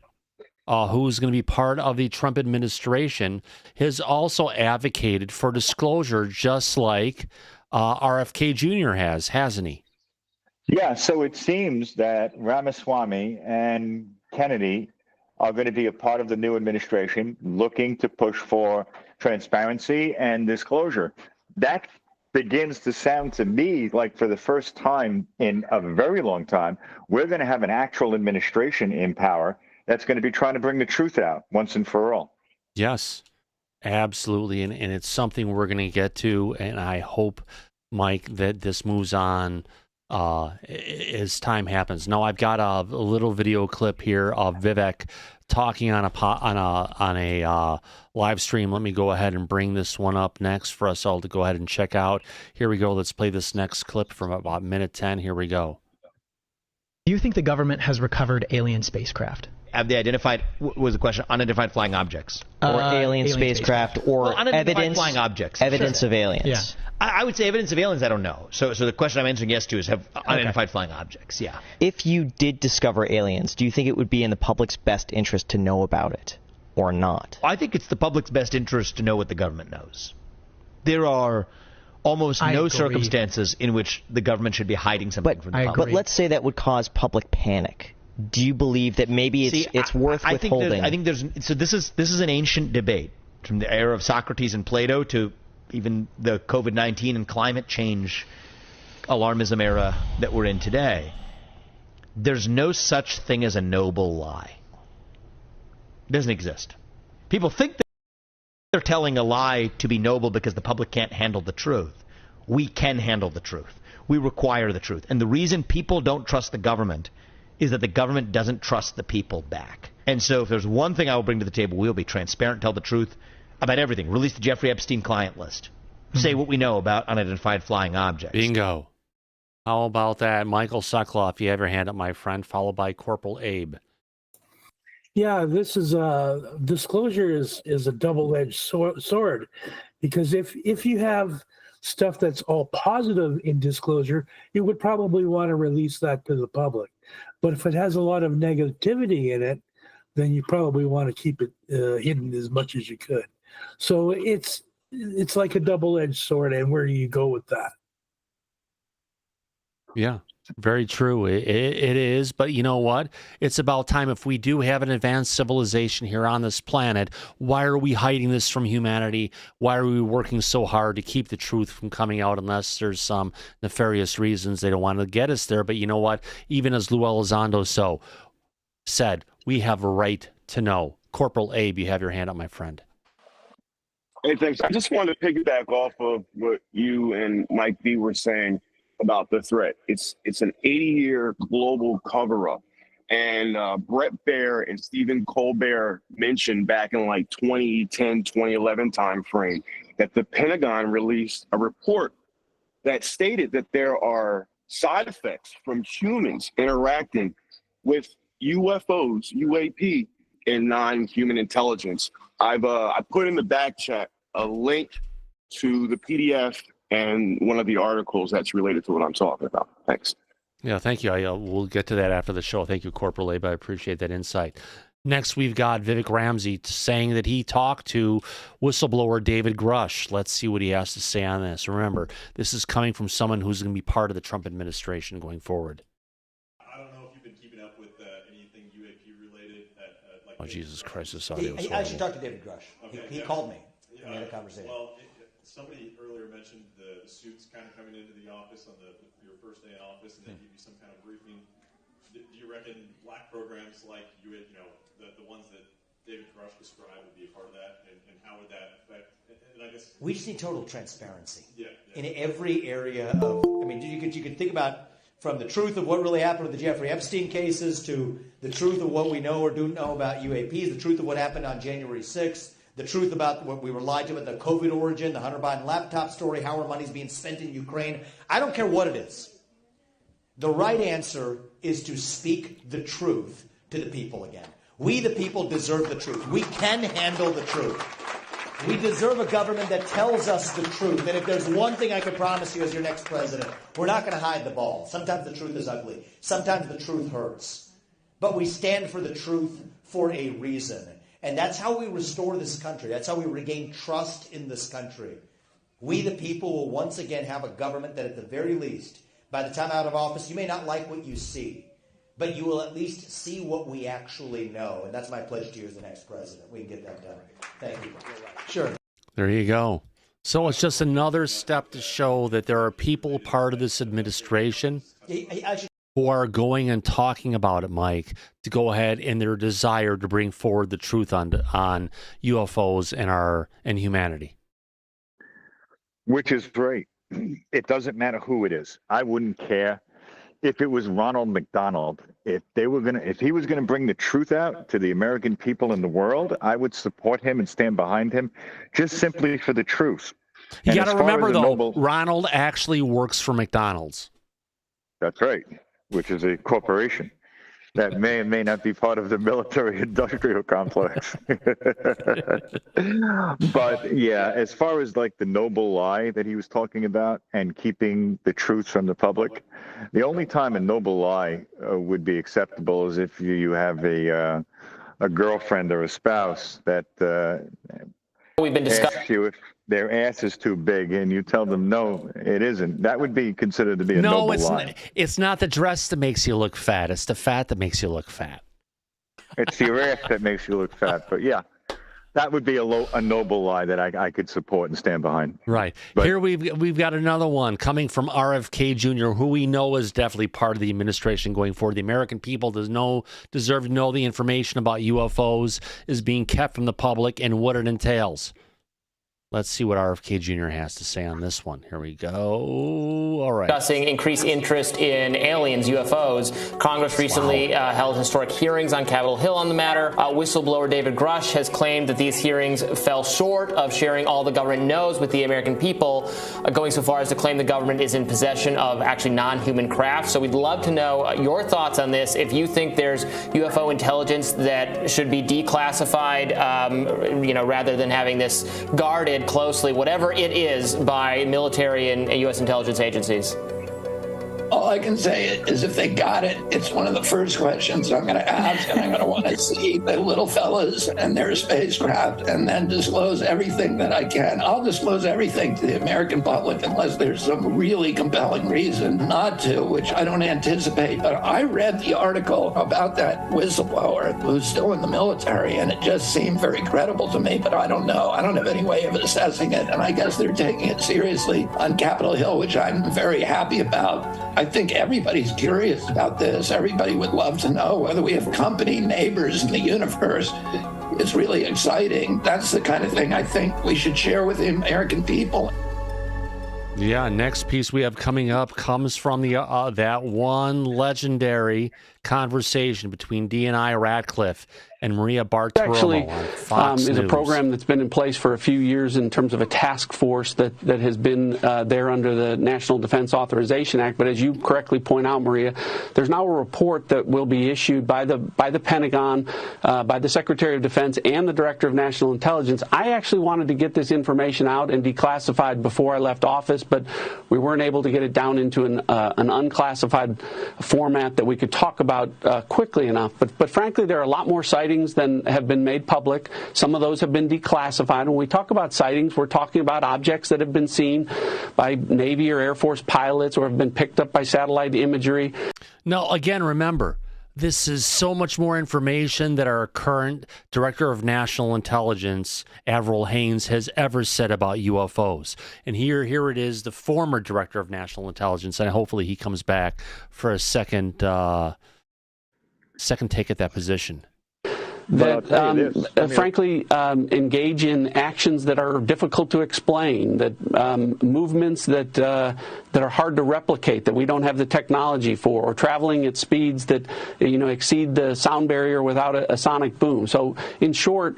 A: who's going to be part of the Trump administration, has also advocated for disclosure, just like RFK Jr. has, hasn't he?
I: Yeah, so it seems that Ramaswamy and Kennedy are going to be a part of the new administration looking to push for transparency and disclosure. That begins to sound to me like for the first time in a very long time, we're going to have an actual administration in power that's going to be trying to bring the truth out once and for all.
A: Yes, absolutely. And it's something we're going to get to. And I hope, Mike, that this moves on as time happens. Now, I've got a little video clip here of Vivek talking on a live stream. Let me go ahead and bring this one up next for us all to go ahead and check out. Here we go. Let's play this next clip from about minute 10. Here we go.
T: Do you think the government has recovered alien spacecraft?
U: Have they identified, was the question, unidentified flying objects? Or alien spacecraft, or evidence, flying objects. Evidence of aliens. Yeah. I would say evidence of aliens, I don't know. So the question I'm answering yes to is have unidentified flying objects, yeah.
V: If you did discover aliens, do you think it would be in the public's best interest to know about it or not?
U: I think it's the public's best interest to know what the government knows. There are almost no circumstances in which the government should be hiding something from the public.
V: But let's say that would cause public panic. Do you believe that maybe it's worth withholding?
U: I think there's so this is an ancient debate from the era of Socrates and Plato to even the COVID-19 and climate change alarmism era that we're in today. There's no such thing as a noble lie. It doesn't exist. People think that they're telling a lie to be noble because the public can't handle the truth. We can handle the truth. We require the truth. And the reason people don't trust the government is that the government doesn't trust the people back. And so if there's one thing I will bring to the table, we'll be transparent, tell the truth about everything. Release the Jeffrey Epstein client list. Say what we know about unidentified flying objects.
A: Bingo. How about that? Michael Sokoloff, you have your hand up, my friend, followed by Corporal Abe.
F: Yeah, this is disclosure is a double-edged sword, because if you have stuff that's all positive in disclosure, you would probably want to release that to the public. But if it has a lot of negativity in it, then you probably want to keep it hidden as much as you could. So it's like a double-edged sword, and where do you go with that?
A: Yeah, very true. It is, but you know what? It's about time. If we do have an advanced civilization here on this planet, why are we hiding this from humanity? Why are we working so hard to keep the truth from coming out unless there's some nefarious reasons they don't want to get us there? But you know what? Even as Lou Elizondo said, we have a right to know. Corporal Abe, you have your hand up, my friend.
C: Hey, thanks. I just wanted to piggyback off of what you and Mike B were saying about the threat. It's an 80-year global cover-up. And Brett Baer and Stephen Colbert mentioned back in like 2010, 2011 timeframe that the Pentagon released a report that stated that there are side effects from humans interacting with UFOs, UAP, and non-human intelligence. I put in the back chat a link to the PDF and one of the articles that's related to what I'm talking about. Thanks.
A: Yeah, thank you. We'll get to that after the show. Thank you, Corporal Abe. I appreciate that insight. Next, we've got Vivek Ramsey saying that he talked to whistleblower David Grush. Let's see what he has to say on this. Remember, this is coming from someone who's going to be part of the Trump administration going forward.
W: I don't know if you've been keeping up with anything UAP related.
A: Oh, Jesus Christ, this audio is
X: I actually talked to David Grush.
W: Okay,
X: he called me. We had a conversation.
W: Well, somebody earlier mentioned the suits kind of coming into the office on your first day in office, and they give you some kind of briefing. Do you reckon black programs like the ones that David Grush described would be a part of that, and how would that affect? And I guess
X: we just need total transparency
W: in
X: every area of. I mean, you could think about from the truth of what really happened with the Jeffrey Epstein cases to the truth of what we know or do know about UAPs, the truth of what happened on January 6th, the truth about what we were lied to about the COVID origin, the Hunter Biden laptop story, how our money's being spent in Ukraine. I don't care what it is. The right answer is to speak the truth to the people again. We, the people, deserve the truth. We can handle the truth. We deserve a government that tells us the truth. And if there's one thing I can promise you as your next president, we're not going to hide the ball. Sometimes the truth is ugly. Sometimes the truth hurts. But we stand for the truth for a reason. And that's how we restore this country. That's how we regain trust in this country. We, the people, will once again have a government that at the very least, by the time out of office, you may not like what you see, but you will at least see what we actually know. And that's my pledge to you as the next president. We can get that done. Thank you. Sure.
A: There you go. So it's just another step to show that there are people part of this administration who are going and talking about it, Mike, to go ahead in their desire to bring forward the truth on UFOs and humanity.
I: Which is great. It doesn't matter who it is. I wouldn't care if it was Ronald McDonald. If he was gonna bring the truth out to the American people in the world, I would support him and stand behind him, just simply for the truth.
A: You got to remember, though, Ronald actually works for McDonald's.
I: That's right, which is a corporation that may and may not be part of the military-industrial complex. But, yeah, as far as, like, the noble lie that he was talking about and keeping the truth from the public, the only time a noble lie would be acceptable is if you have a girlfriend or a spouse that
B: we've been discussing.
I: Asks you if their ass is too big, and you tell them no, it isn't. That would be considered to be a noble lie.
A: It's not the dress that makes you look fat. It's the fat that makes you look fat.
I: It's your ass that makes you look fat. But yeah, that would be a noble lie that I could support and stand behind.
A: Right. But here we've got another one coming from RFK Jr., who we know is definitely part of the administration going forward. The American people deserve to know the information about UFOs is being kept from the public and what it entails. Let's see what RFK Jr. has to say on this one. Here we go. All right.
B: Discussing increased interest in aliens, UFOs. Congress recently held historic hearings on Capitol Hill on the matter. Whistleblower David Grush has claimed that these hearings fell short of sharing all the government knows with the American people, going so far as to claim the government is in possession of actually non-human craft. So we'd love to know your thoughts on this. If you think there's UFO intelligence that should be declassified, rather than having this guarded closely, whatever it is, by military and U.S. intelligence agencies.
D: All I can say is if they got it, it's one of the first questions I'm going to ask, and I'm going to want to see the little fellas and their spacecraft and then disclose everything that I can. I'll disclose everything to the American public unless there's some really compelling reason not to, which I don't anticipate. But I read the article about that whistleblower who's still in the military, and it just seemed very credible to me, but I don't know. I don't have any way of assessing it, and I guess they're taking it seriously on Capitol Hill, which I'm very happy about. I think everybody's curious about this. Everybody would love to know whether we have company, neighbors in the universe. It's really exciting. That's the kind of thing I think we should share with the American people.
A: Yeah, next piece we have coming up comes from that one legendary conversation between DNI Ratcliffe and Maria Bartiromo
E: actually
A: on Fox
E: is
A: News.
E: A program that's been in place for a few years in terms of a task force that has been there under the National Defense Authorization Act. But as you correctly point out, Maria, there's now a report that will be issued by the Pentagon, by the Secretary of Defense and the Director of National Intelligence. I actually wanted to get this information out and declassified before I left office, but we weren't able to get it down into an unclassified format that we could talk about quickly enough. But frankly, there are a lot more sightings than have been made public. Some of those have been declassified. When we talk about sightings, we're talking about objects that have been seen by Navy or Air Force pilots or have been picked up by satellite imagery.
A: No, again, remember, this is so much more information that our current Director of National Intelligence, Avril Haines, has ever said about UFOs. And here it is, the former Director of National Intelligence, and hopefully he comes back for a second take at that position.
E: that frankly engage in actions that are difficult to explain, that movements that are hard to replicate, that we don't have the technology for, or traveling at speeds that exceed the sound barrier without a sonic boom. So, in short,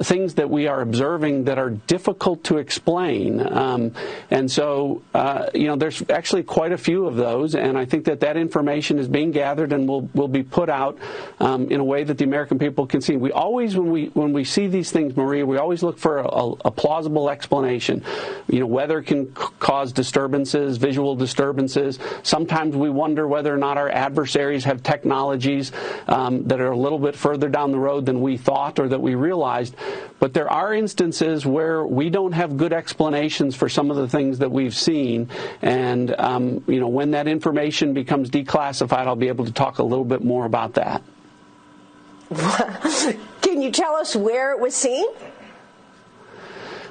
E: things that we are observing that are difficult to explain, and so there's actually quite a few of those, and I think that information is being gathered and will be put out in a way that the American people can see. We always, when we see these things, Maria, we always look for a plausible explanation. Weather can cause disturbances, visual disturbances. Sometimes we wonder whether or not our adversaries have technologies that are a little bit further down the road than we thought or that we realized. But there are instances where we don't have good explanations for some of the things that we've seen. And, when that information becomes declassified, I'll be able to talk a little bit more about that.
G: Can you tell us where it was seen?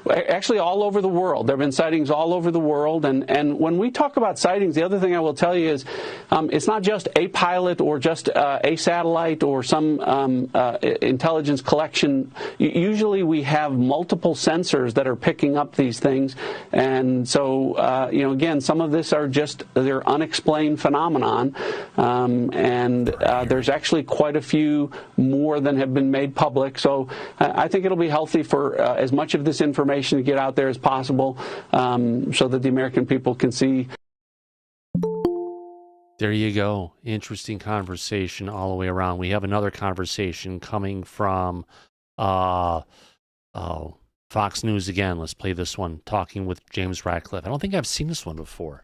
E: Actually, all over the world. There have been sightings all over the world. And when we talk about sightings, the other thing I will tell you is it's not just a pilot or just a satellite or some intelligence collection. Usually we have multiple sensors that are picking up these things. And so, again, some of this are they're unexplained phenomenon. And there's actually quite a few more than have been made public. So I think it'll be healthy for as much of this information to get out there as possible so that the American people can see.
A: There you go. Interesting conversation all the way around. We have another conversation coming from Fox News again. Let's play this one, talking with James Ratcliffe. I don't think I've seen this one before.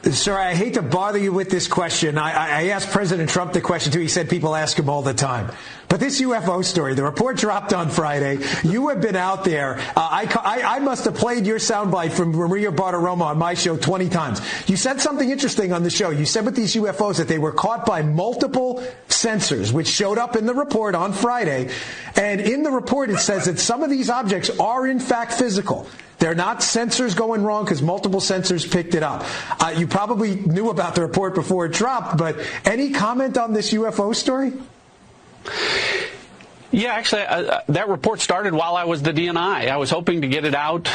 K: Sir, I hate to bother you with this question. I asked President Trump the question, too. He said people ask him all the time. But this UFO story, the report dropped on Friday. You have been out there. I must have played your soundbite from Maria Bartiromo on my show 20 times. You said something interesting on the show. You said with these UFOs that they were caught by multiple sensors, which showed up in the report on Friday. And in the report, it says that some of these objects are, in fact, physical. They're not sensors going wrong because multiple sensors picked it up. You probably knew about the report before it dropped, but any comment on this UFO story?
E: Yeah, actually, that report started while I was the DNI. I was hoping to get it out,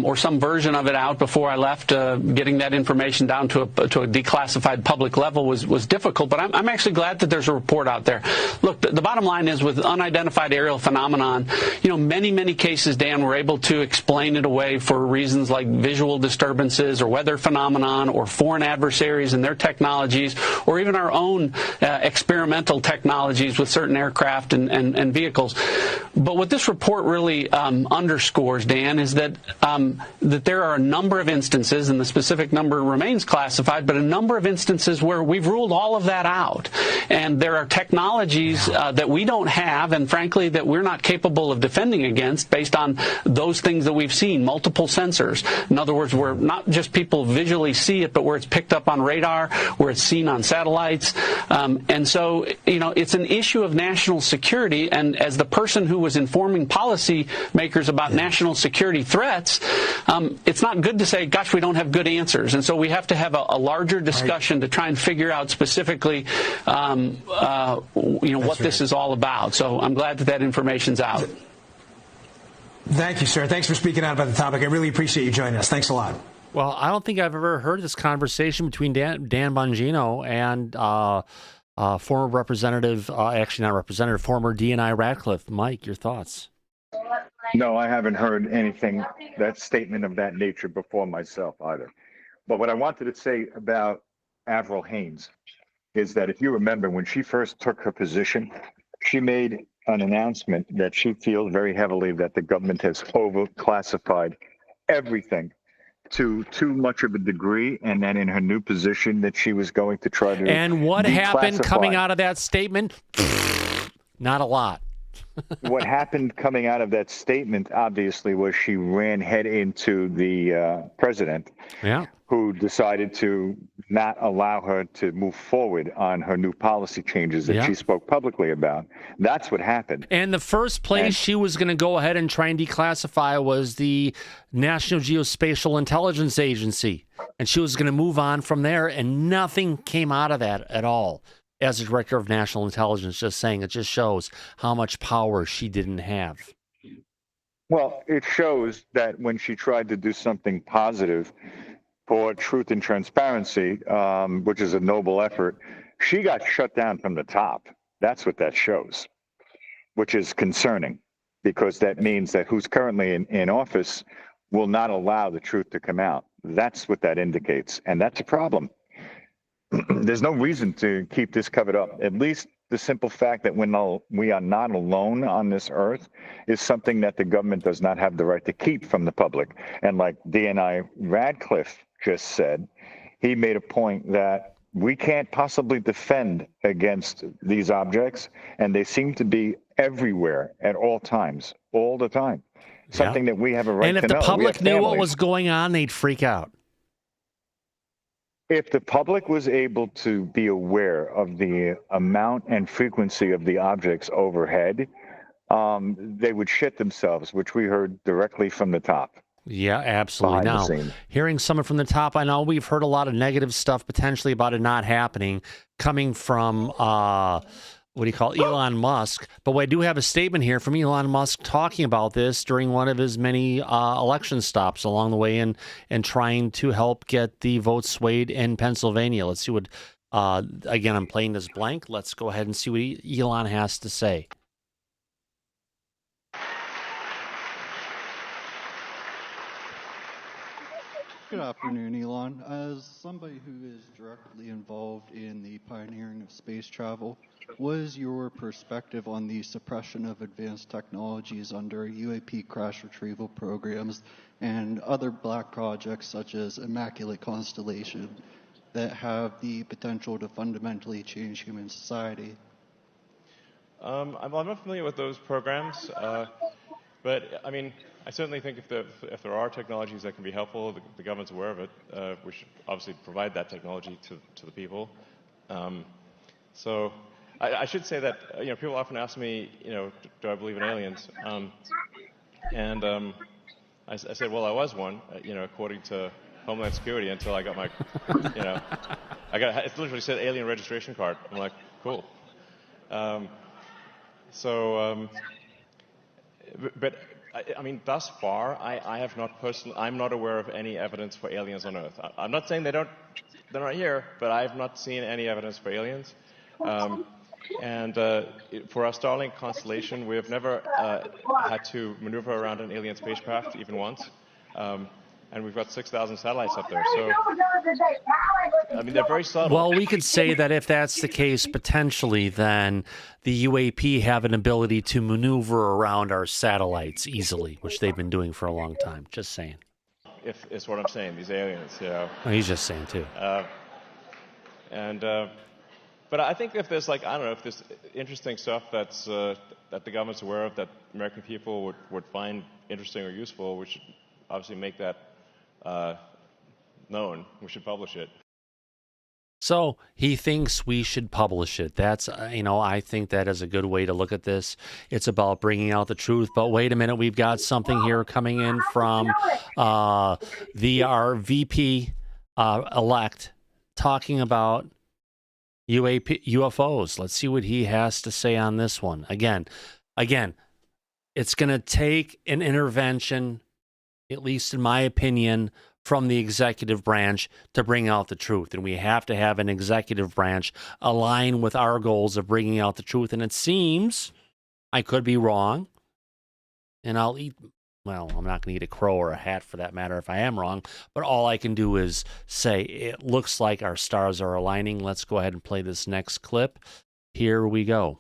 E: or some version of it out before I left. Getting that information down to a declassified public level was difficult, but I'm actually glad that there's a report out there. Look, the bottom line is with unidentified aerial phenomenon, many cases, Dan, we're able to explain it away for reasons like visual disturbances or weather phenomenon or foreign adversaries and their technologies, or even our own experimental technologies with certain aircraft and vehicles. But what this report really underscores, Dan, is that there are a number of instances, and the specific number remains classified, but a number of instances where we've ruled all of that out. And there are technologies that we don't have, and frankly, that we're not capable of defending against based on those things that we've seen, multiple sensors. In other words, where not just people visually see it, but where it's picked up on radar, where it's seen on satellites. And so, it's an issue of national security, and as the person who was informing policymakers about national security threats, it's not good to say, gosh, we don't have good answers. And so we have to have a larger discussion to try and figure out specifically, what this is all about. So I'm glad that information's out.
K: Thank you, sir. Thanks for speaking out about the topic. I really appreciate you joining us. Thanks a lot.
A: Well, I don't think I've ever heard this conversation between Dan Bongino and former representative, former DNI Ratcliffe. Mike, your thoughts?
I: No, I haven't heard anything, that statement of that nature before myself either. But what I wanted to say about Avril Haines is that if you remember when she first took her position, she made an announcement that she feels very heavily that the government has overclassified everything to too much of a degree, and then in her new position that she was going to try to
A: And what happened coming out of that statement? Not a lot.
I: What happened coming out of that statement, obviously, was she ran head into the president, who decided to not allow her to move forward on her new policy changes that she spoke publicly about. That's what happened.
A: And the first place she was going to go ahead and try and declassify was the National Geospatial Intelligence Agency. And she was going to move on from there, and nothing came out of that at all. as a director of national intelligence, just saying it just shows how much power she didn't have.
I: Well, it shows that when she tried to do something positive for truth and transparency, which is a noble effort, she got shut down from the top. That's what that shows, which is concerning, because that means that who's currently in office will not allow the truth to come out. That's what that indicates, and that's a problem. There's no reason to keep this covered up. At least the simple fact that we are not alone on this earth is something that the government does not have the right to keep from the public. And like DNI Ratcliffe just said, he made a point that we can't possibly defend against these objects, and they seem to be everywhere at all times, all the time. Something that we have a right to know.
A: And if the public knew what was going on, they'd freak out.
I: If the public was able to be aware of the amount and frequency of the objects overhead, they would shit themselves, which we heard directly from the top.
A: Yeah, absolutely. Now, hearing someone from the top, I know we've heard a lot of negative stuff potentially about it not happening coming from Elon Musk. But I do have a statement here from Elon Musk talking about this during one of his many election stops along the way and trying to help get the vote swayed in Pennsylvania. Let's see what, again, I'm playing this blank. Let's go ahead and see what Elon has to say.
L: Good afternoon, Elon. As somebody who is directly involved in the pioneering of space travel, what is your perspective on the suppression of advanced technologies under UAP crash retrieval programs and other black projects such as Immaculate Constellation that have the potential to fundamentally change human society?
M: I'm not familiar with those programs, but I mean, I certainly think if there are technologies that can be helpful, the government's aware of it. We should obviously provide that technology to the people. So I should say that people often ask me, do I believe in aliens? I said, well, I was one, according to Homeland Security until I got my, it literally said alien registration card. I'm like, cool. But I mean, thus far, I have not personally, I'm not aware of any evidence for aliens on Earth. I'm not saying they're not here, but I have not seen any evidence for aliens. For our Starlink constellation, we have never had to maneuver around an alien spacecraft even once. And we've got 6,000 satellites up there. So, I mean, they're very subtle.
A: Well, we could say that if that's the case, potentially, then the UAP have an ability to maneuver around our satellites easily, which they've been doing for a long time. Just saying.
M: If it's what I'm saying, these aliens,
A: Oh, he's just saying, too.
M: But I think if there's if there's interesting stuff that's that the government's aware of that American people would find interesting or useful, we should obviously make that known. We should publish it.
A: So he thinks we should publish it. That's, I think that is a good way to look at this. It's about bringing out the truth. But wait a minute, we've got something here coming in from our VP elect talking about UFOs. Let's see what he has to say on this one. Again, it's going to take an intervention, at least in my opinion, from the executive branch to bring out the truth. And we have to have an executive branch align with our goals of bringing out the truth. And it seems, I could be wrong, and I'm not going to eat a crow or a hat for that matter if I am wrong, but all I can do is say it looks like our stars are aligning. Let's go ahead and play this next clip. Here we go.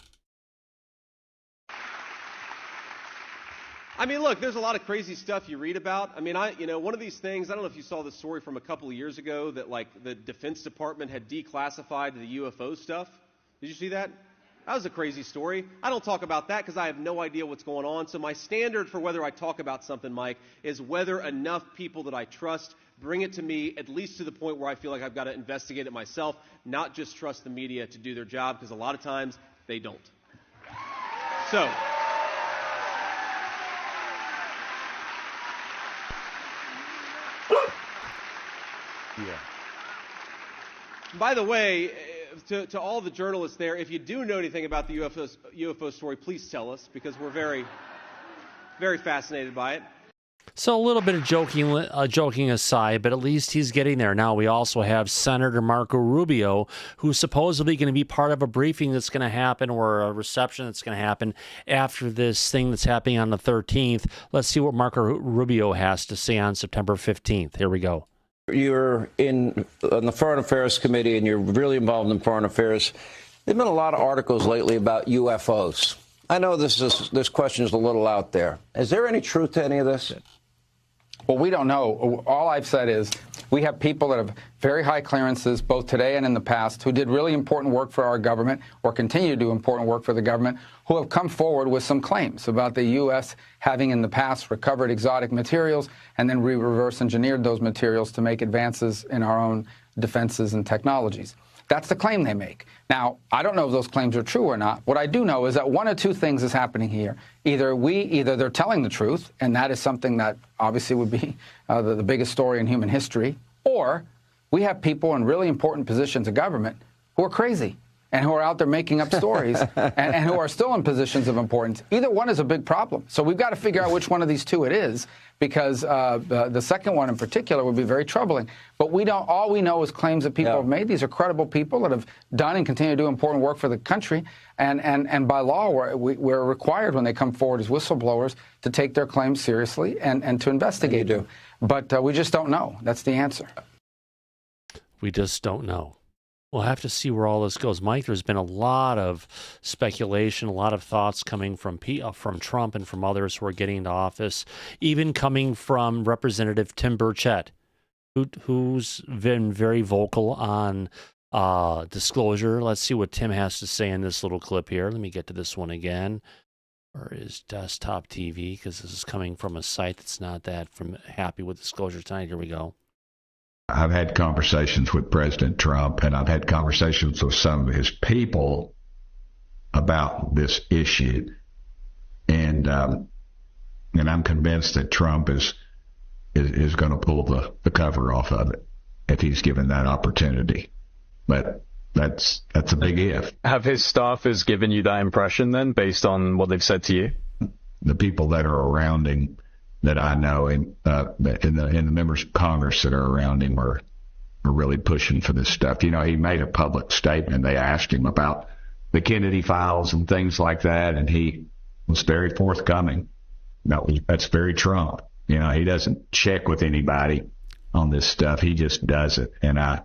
N: I mean, look, there's a lot of crazy stuff you read about. I mean, one of these things, I don't know if you saw the story from a couple of years ago that, the Defense Department had declassified the UFO stuff. Did you see that? That was a crazy story. I don't talk about that because I have no idea what's going on. So my standard for whether I talk about something, Mike, is whether enough people that I trust bring it to me, at least to the point where I feel like I've got to investigate it myself, not just trust the media to do their job, because a lot of times they don't. So...
A: Yeah.
N: By the way, to all the journalists there, if you do know anything about the UFO story, please tell us, because we're very, very fascinated by it.
A: So a little bit of joking aside, but at least he's getting there. Now we also have Senator Marco Rubio, who's supposedly going to be part of a briefing that's going to happen, or a reception that's going to happen after this thing that's happening on the 13th. Let's see what Marco Rubio has to say on September 15th. Here we go.
H: You're on the Foreign Affairs Committee, and you're really involved in foreign affairs. There have been a lot of articles lately about UFOs. I know this question is a little out there. Is there any truth to any of this?
O: Well, we don't know. All I've said is we have people that have very high clearances, both today and in the past, who did really important work for our government or continue to do important work for the government, who have come forward with some claims about the U.S. having in the past recovered exotic materials and then reverse engineered those materials to make advances in our own defenses and technologies. That's the claim they make. Now, I don't know if those claims are true or not. What I do know is that one of two things is happening here. Either they're telling the truth, and that is something that obviously would be the biggest story in human history, or we have people in really important positions of government who are crazy and who are out there making up stories and who are still in positions of importance. Either one is a big problem. So we've got to figure out which one of these two it is, because the second one in particular would be very troubling. But we don't. All we know is claims that people have made. These are credible people that have done and continue to do important work for the country. And by law, we're required when they come forward as whistleblowers to take their claims seriously and to investigate them. But we just don't know. That's the answer.
A: We just don't know. We'll have to see where all this goes. Mike, there's been a lot of speculation, a lot of thoughts coming from Trump and from others who are getting into office, even coming from Representative Tim Burchett, who's been very vocal on disclosure. Let's see what Tim has to say in this little clip here. Let me get to this one again. Or is desktop TV, because this is coming from a site that's not that happy with disclosure tonight. Here we go.
P: I've had conversations with President Trump, and I've had conversations with some of his people about this issue, and I'm convinced that Trump is going to pull the cover off of it if he's given that opportunity. But that's a big if.
Q: Have his staffers given you that impression then, based on what they've said to you?
P: The people that are around him, that I know, and in the members of Congress that are around him are really pushing for this stuff. You know, he made a public statement. They asked him about the Kennedy files and things like that, and he was very forthcoming. That's very Trump. You know, he doesn't check with anybody on this stuff. He just does it. And I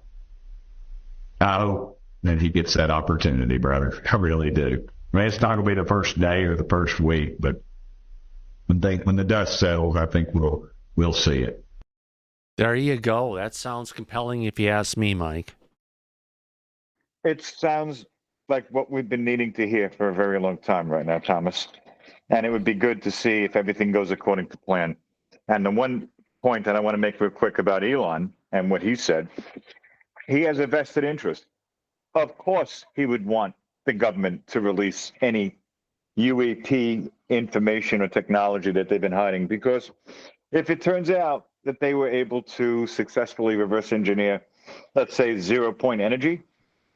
P: hope that he gets that opportunity, brother. I really do. I mean, it's not going to be the first day or the first week, but when the dust settles, I think we'll see it.
A: There you go. That sounds compelling if you ask me, Mike.
I: It sounds like what we've been needing to hear for a very long time right now, Thomas. And it would be good to see if everything goes according to plan. And the one point that I want to make real quick about Elon and what he said, he has a vested interest. Of course, he would want the government to release any UAP information or technology that they've been hiding, because if it turns out that they were able to successfully reverse engineer, let's say, 0-point energy,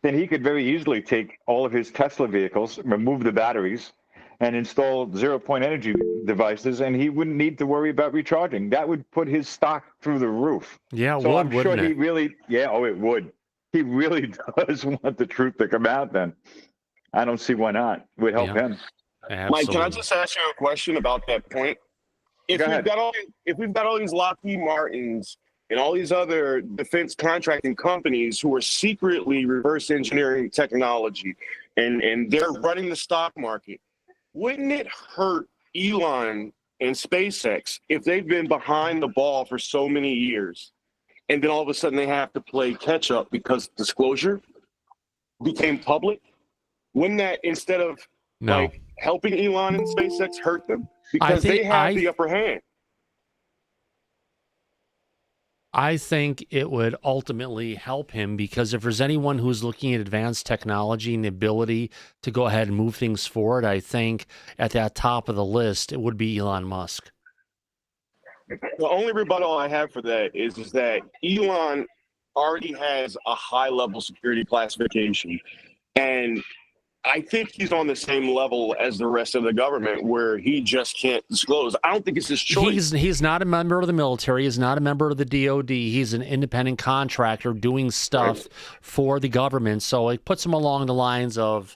I: then he could very easily take all of his Tesla vehicles, remove the batteries, and install 0-point energy devices, and he wouldn't need to worry about recharging. That would put his stock through the roof.
A: Yeah,
I: so I'm sure he really, it would. He really does want the truth to come out then. I don't see why not. It would help him.
C: Absolutely. Mike, can I just ask you a question about that point? If we've got all these Lockheed Martins and all these other defense contracting companies who are secretly reverse engineering technology and they're running the stock market, wouldn't it hurt Elon and SpaceX if they've been behind the ball for so many years and then all of a sudden they have to play catch up because disclosure became public? Wouldn't that, instead of helping Elon and SpaceX, hurt them? Because they have the upper hand.
A: I think it would ultimately help him, because if there's anyone who's looking at advanced technology and the ability to go ahead and move things forward, I think at that top of the list, it would be Elon Musk.
C: The only rebuttal I have for that is that Elon already has a high-level security classification. And I think he's on the same level as the rest of the government where he just can't disclose. I don't think it's his choice.
A: He's not a member of the military. He's not a member of the DOD. He's an independent contractor doing stuff for the government. So it puts him along the lines of,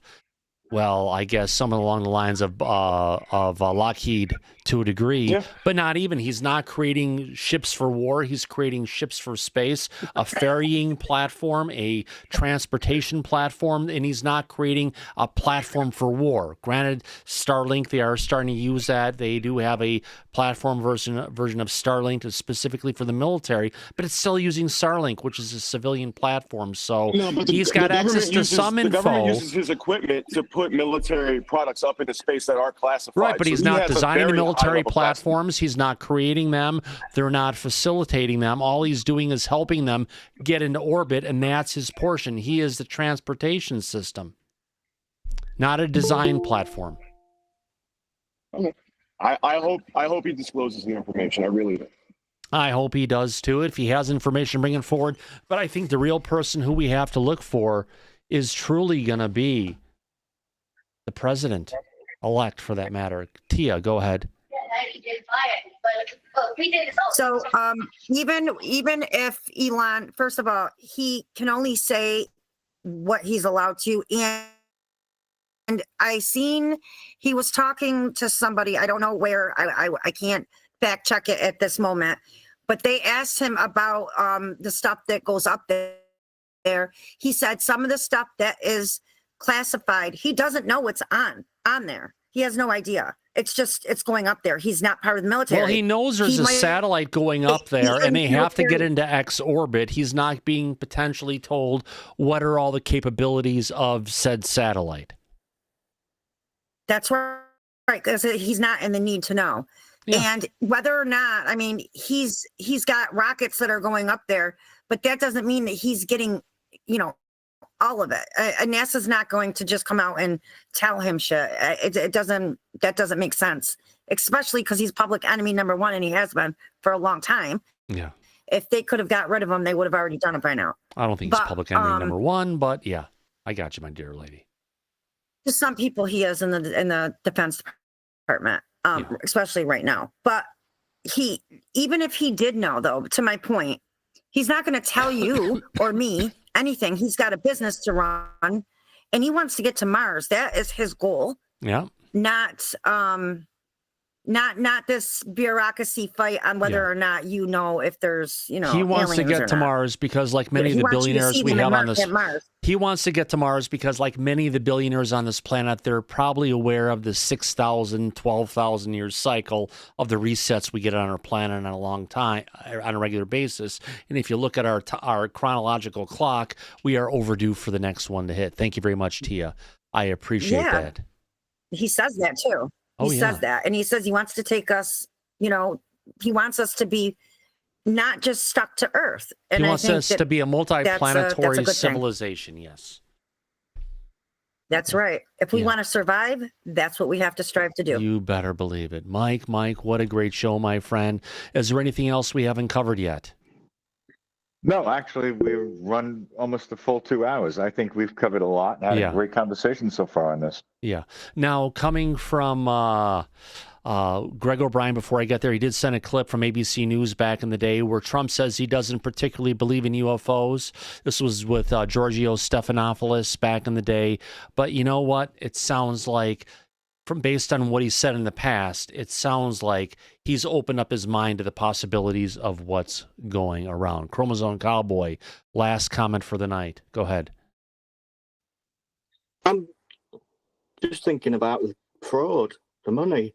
A: well, I guess somewhere along the lines of Lockheed to a degree, but not even. He's not creating ships for war. He's creating ships for space, a ferrying platform, a transportation platform, and he's not creating a platform for war. Granted, Starlink, they are starting to use that. They do have a platform version of Starlink specifically for the military, but it's still using Starlink, which is a civilian platform. So he's got access to some info.
C: The government uses his equipment to put military products up into space that are classified.
A: Right, but he's
C: So he
A: not
C: has a
A: designing the
C: very
A: military
C: high-level
A: platforms. He's not creating them. They're not facilitating them. All he's doing is helping them get into orbit, and that's his portion. He is the transportation system, not a design platform.
C: Okay. I hope he discloses the information. I really do.
A: I hope he does too. If he has information, bring it forward. But I think the real person who we have to look for is truly going to be the president-elect, for that matter. Tia, go ahead.
J: So even if Elon, first of all, he can only say what he's allowed to, and I seen he was talking to somebody, I don't know where, I can't fact check it at this moment, but they asked him about the stuff that goes up there. He said some of the stuff that is classified, he doesn't know what's on there. He has no idea. It's going up there. He's not part of the military.
A: Well, he knows there's a satellite going up there, and they have to get into X orbit. He's not being potentially told what are all the capabilities of said satellite.
J: That's right, because he's not in the need to know. Yeah. And whether or not, I mean, he's got rockets that are going up there, but that doesn't mean that he's getting, all of it. NASA's not going to just come out and tell him shit. That doesn't make sense, especially because he's public enemy number one, and he has been for a long time.
A: Yeah.
J: If they could have got rid of him, they would have already done it by now.
A: I don't think he's public enemy number one, but yeah, I got you, my dear lady.
J: Just some people he is in the Defense Department, especially right now. But even if he did know, though, to my point, he's not going to tell you or me anything. He's got a business to run, and he wants to get to Mars. That is his goal.
A: Yeah.
J: Not this bureaucracy fight on whether or not if there's
A: he wants to get to Mars because like many of the billionaires we have on this he wants to get to Mars because like many of the billionaires on this planet, they're probably aware of the 6,000 12,000 year cycle of the resets we get on our planet on a long time on a regular basis. And if you look at our chronological clock, we are overdue for the next one to hit. Thank you very much, Tia. I appreciate that.
J: He says that too. He says that, and he says he wants to take us, he wants us to be not just stuck to Earth. And
A: he wants us to be a multi-planetary civilization, yes.
J: That's right. If we want to survive, that's what we have to strive to do.
A: You better believe it. Mike, what a great show, my friend. Is there anything else we haven't covered yet?
I: No, actually, we've run almost the full 2 hours. I think we've covered a lot and had a great conversation so far on this.
A: Yeah. Now, coming from Greg O'Brien, before I get there, he did send a clip from ABC News back in the day where Trump says he doesn't particularly believe in UFOs. This was with Giorgio Stephanopoulos back in the day. But you know what? It sounds like, based on what he said in the past, it sounds like he's opened up his mind to the possibilities of what's going around. Chromosome Cowboy, last comment for the night. Go ahead.
R: I'm just thinking about the fraud, the money.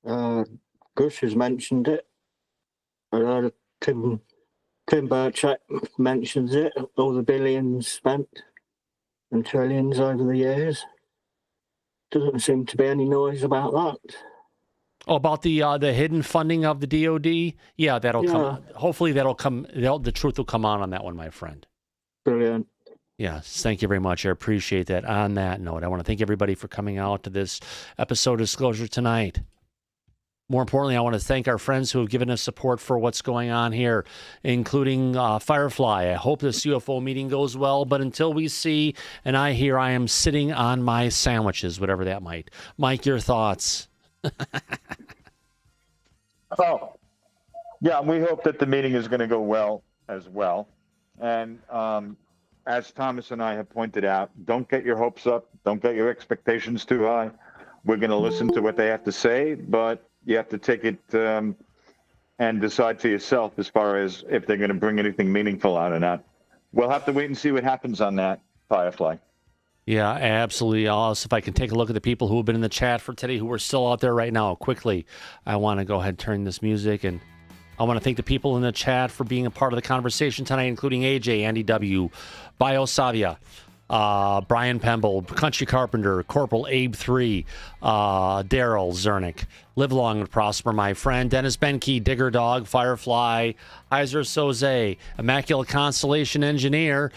R: Gus has mentioned it. Tim Burchett mentions it. All the billions spent and trillions over the years. Doesn't seem to be any noise about that.
A: Oh, about the hidden funding of the DOD? Yeah, that'll come. Hopefully that'll come. The truth will come on that one, my friend.
R: Brilliant.
A: Yes, thank you very much. I appreciate that. On that note, I want to thank everybody for coming out to this episode of Disclosure tonight. More importantly, I want to thank our friends who have given us support for what's going on here, including Firefly. I hope this UFO meeting goes well, but until we see and I hear, I am sitting on my sandwiches, whatever that might. Mike, your thoughts?
I: Oh, yeah, we hope that the meeting is going to go well as well. And as Thomas and I have pointed out, don't get your hopes up. Don't get your expectations too high. We're going to listen to what they have to say, but you have to take it and decide for yourself as far as if they're going to bring anything meaningful out or not. We'll have to wait and see what happens on that, Firefly.
A: Yeah, absolutely. Also, if I can take a look at the people who have been in the chat for today who are still out there right now, quickly, I want to go ahead and turn this music, and I want to thank the people in the chat for being a part of the conversation tonight, including AJ, Andy W., Bio Savia, Brian Pemble, Country Carpenter, Corporal Abe 3, Daryl Zernick, Live Long and Prosper, my friend, Dennis Benke, Digger Dog, Firefly, Heiser Soze, Immaculate Constellation Engineer,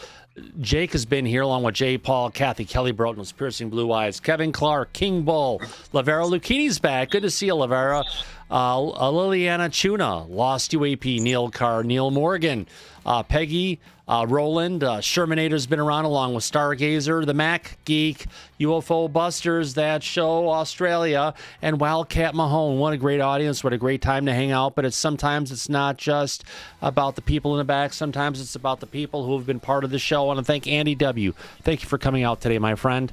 A: Jake has been here along with Jay Paul, Kathy Kelly Broughton with Piercing Blue Eyes, Kevin Clark, King Bull, Lavera Lucchini's back. Good to see you, Lavera. Liliana Chuna, Lost UAP, Neil Carr, Neil Morgan, Peggy, Roland, Shermanator's been around along with Stargazer, the Mac Geek, UFO Busters, That Show, Australia, and Wildcat Mahone. What a great audience. What a great time to hang out. But sometimes it's not just about the people in the back. Sometimes it's about the people who have been part of the show. I want to thank Andy W. Thank you for coming out today, my friend.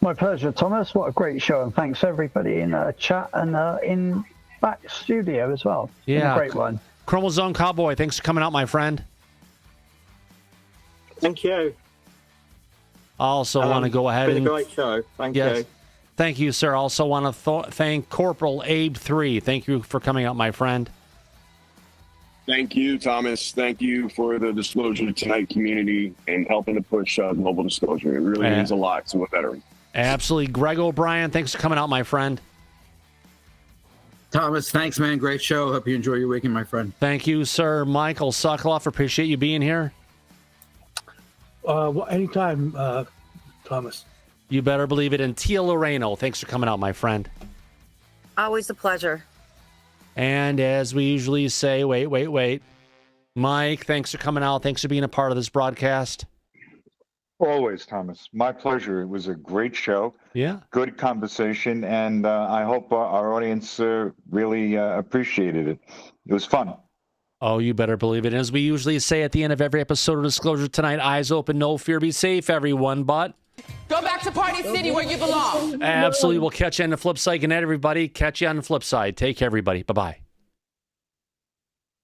S: My pleasure, Thomas. What a great show. And thanks everybody in chat and in back studio as well.
A: Yeah.
S: A great one.
A: Chromosome Cowboy, thanks for coming out, my friend.
R: Thank you.
A: I also want to go ahead
R: been
A: and...
R: a great show. Thank you.
A: Thank you, sir. Also want to thank Corporal Abe 3. Thank you for coming out, my friend.
C: Thank you, Thomas. Thank you for the Disclosure Tonight community and helping to push global disclosure. It really means a lot to a veteran.
A: Absolutely. Greg O'Brien, thanks for coming out, my friend.
T: Thomas, thanks, man. Great show. Hope you enjoy your weekend, my friend.
A: Thank you, sir. Michael Sokoloff, appreciate you being here.
F: Well, anytime, Thomas.
A: You better believe it. And Tia Loreno, thanks for coming out, my friend.
J: Always a pleasure.
A: And as we usually say, wait. Mike, thanks for coming out. Thanks for being a part of this broadcast.
I: Always, Thomas. My pleasure. It was a great show.
A: Yeah.
I: Good conversation, and I hope our audience really appreciated it. It was fun.
A: Oh, you better believe it. As we usually say at the end of every episode of Disclosure Tonight, eyes open, no fear, be safe, everyone, but...
U: Go back to Party City where you belong.
A: Absolutely. We'll catch you on the flip side. Good night, everybody. Catch you on the flip side. Take care, everybody. Bye-bye.